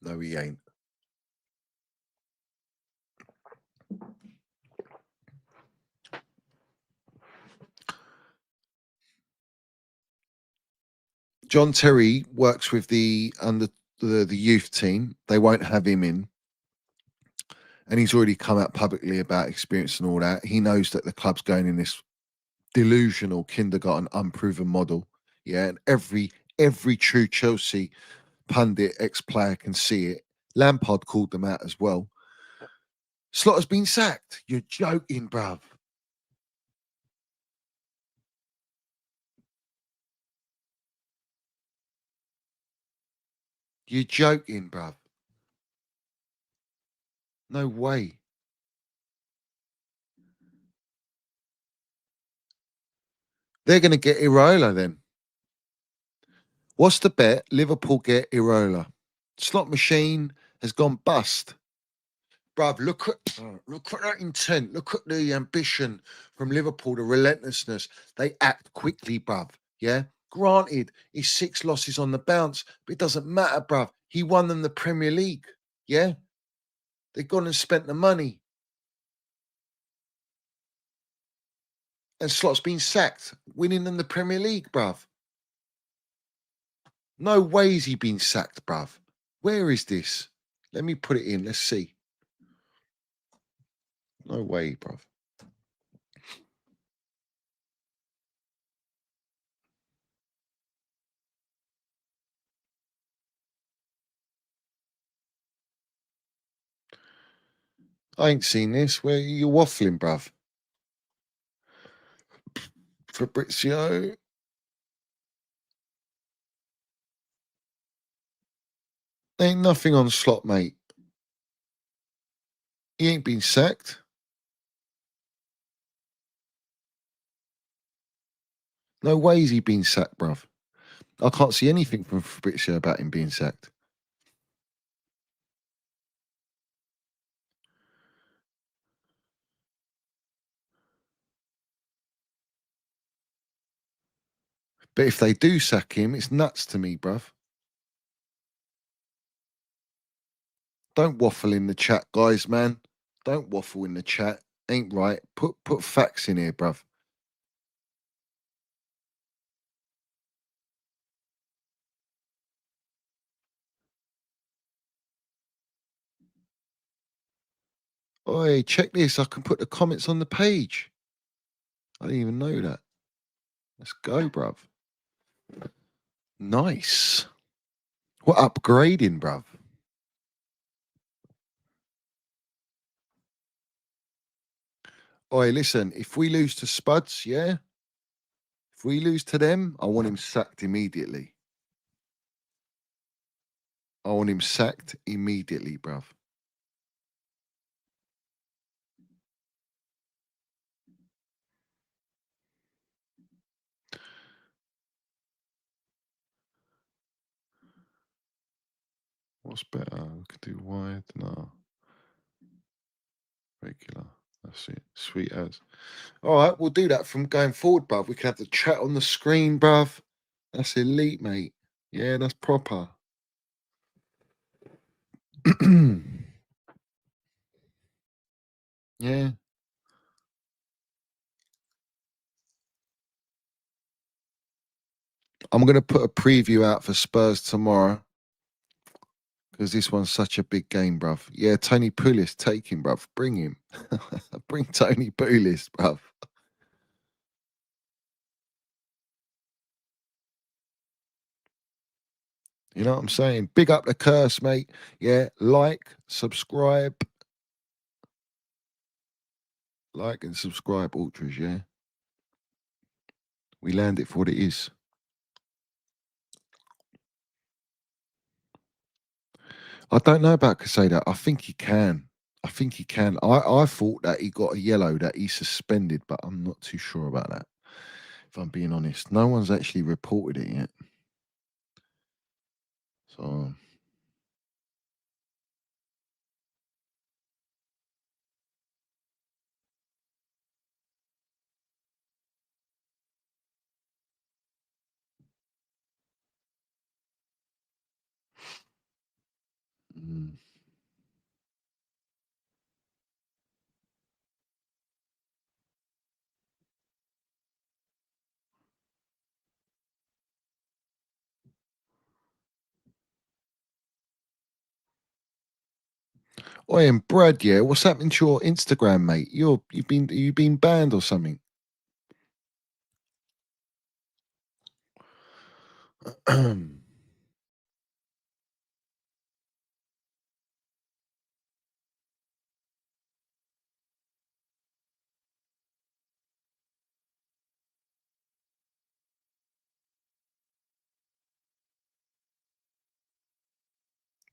No, he ain't. John Terry works with the youth team. They won't have him in. And he's already come out publicly about experience and all that. He knows that the club's going in this delusional kindergarten unproven model. Yeah, and every true Chelsea pundit, ex-player can see it. Lampard called them out as well. Slotter's been sacked. You're joking, bruv. You're joking, bruv. No way. They're going to get Irola then. What's the bet? Liverpool get Irola. Slot machine has gone bust. Bruv, look at that intent. Look at the ambition from Liverpool, the relentlessness. They act quickly, bruv. Yeah? Granted, he's 6 losses on the bounce, but it doesn't matter, bruv. He won them the Premier League. Yeah? They've gone and spent the money. And Slot's been sacked, winning them the Premier League, bruv. No way has he been sacked, bruv. Where is this? Let me put it in. Let's see. No way, bruv. I ain't seen this. Where you waffling, bruv? Fabrizio. Ain't nothing on Slot, mate. He ain't been sacked. No ways he been sacked, bruv. I can't see anything from Fabrizio about him being sacked. But if they do sack him, it's nuts to me, bruv. Don't waffle in the chat, guys, man. Don't waffle in the chat. Ain't right. Put facts in here, bruv. Oi, check this. I can put the comments on the page. I didn't even know that. Let's go, bruv. Nice. What upgrading, bruv? Oi, listen, if we lose to Spuds, yeah? If we lose to them, I want him sacked immediately. I want him sacked immediately, bruv. What's better? We could do wide. No. Regular. That's it. Sweet as. All right, we'll do that from going forward, bruv. We can have the chat on the screen, bruv. That's elite, mate. Yeah, that's proper. Yeah. I'm going to put a preview out for Spurs tomorrow because this one's such a big game, bruv. Yeah, Tony Pulis, take him, bruv. Bring him. Bring Tony Pulis, bruv. You know what I'm saying? Big up the curse, mate. Yeah, like, subscribe. Like and subscribe, Ultras, yeah? We land it for what it is. I don't know about Casado. I think he can. I think he can. I thought that he got a yellow, that he's suspended, but I'm not too sure about that. If I'm being honest. No one's actually reported it yet. So... Oi, and Brad, yeah, what's happening to your Instagram, mate? You've been banned or something?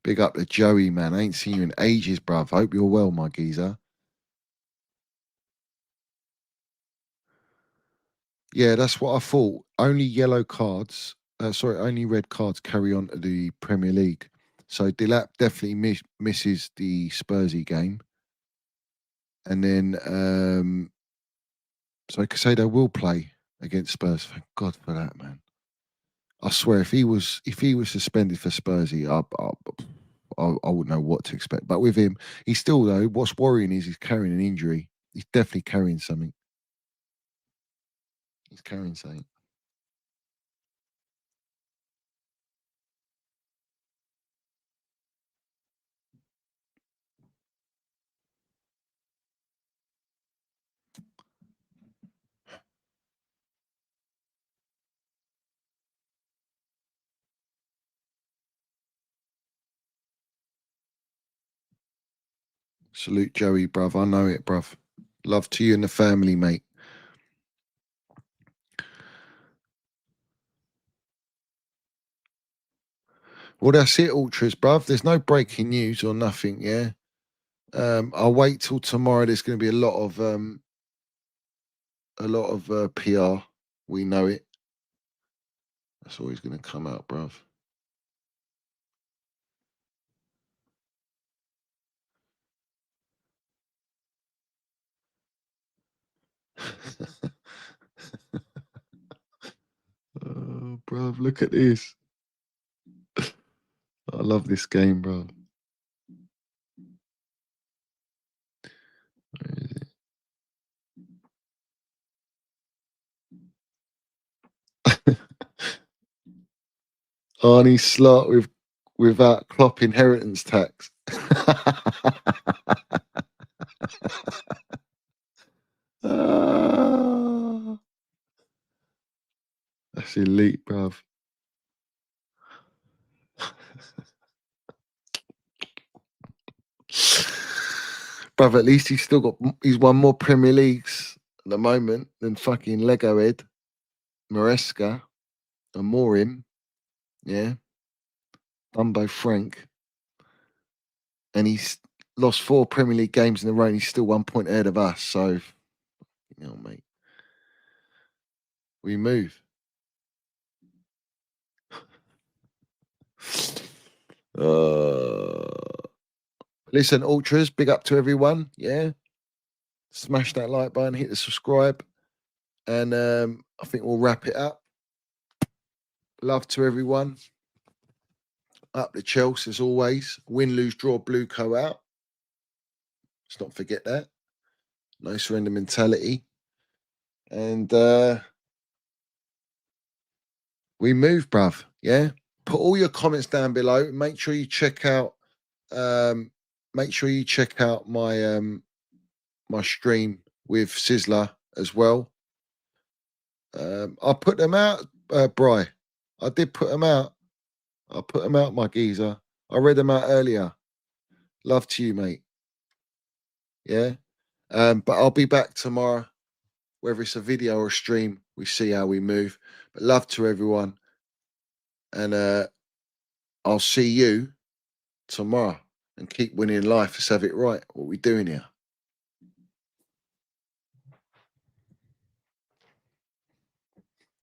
Big up to Joey, man. I ain't seen you in ages, bruv. Hope you're well, my geezer. Yeah, that's what I thought. Only yellow cards, only red cards carry on to the Premier League. So Delap definitely misses the Spursy game. And then, so Casado will play against Spurs. Thank God for that, man. I swear, if he was suspended for Spursy, I wouldn't know what to expect. But with him, he's still, though, what's worrying is he's carrying an injury. He's definitely carrying something. He's carrying something. Salute Joey, bruv. I know it, bruv. Love to you and the family, mate. Well, that's it, Ultras, bruv. There's no breaking news or nothing, yeah? I'll wait till tomorrow. There's going to be a lot of PR. We know it. That's always going to come out, bruv. Oh, bruv, look at this. I love this game, bruv. Where is it? Arnie Slot without Klopp inheritance tax. Ah, that's elite, bruv. Bruv, at least he's won more Premier Leagues at the moment than fucking Lego Head, Maresca, and Morim, yeah, Dumbo Frank, and he's lost 4 Premier League games in a row and he's still 1 point ahead of us, so, you know, mate, we move. Listen, Ultras, big up to everyone, yeah? Smash that like button, hit the subscribe, and I think we'll wrap it up. Love to everyone. Up the Chels as always. Win, lose, draw, blue co out. Let's not forget that. No surrender mentality. And we move, bruv. Yeah. Put all your comments down below. Make sure you check out my my stream with Sizzler as well. I put them out, Bry. I did put them out. I put them out, my geezer. I read them out earlier. Love to you, mate. Yeah. But I'll be back tomorrow, whether it's a video or a stream. We see how we move. But love to everyone. And I'll see you tomorrow. And keep winning life. Let's have it right. What we doing here?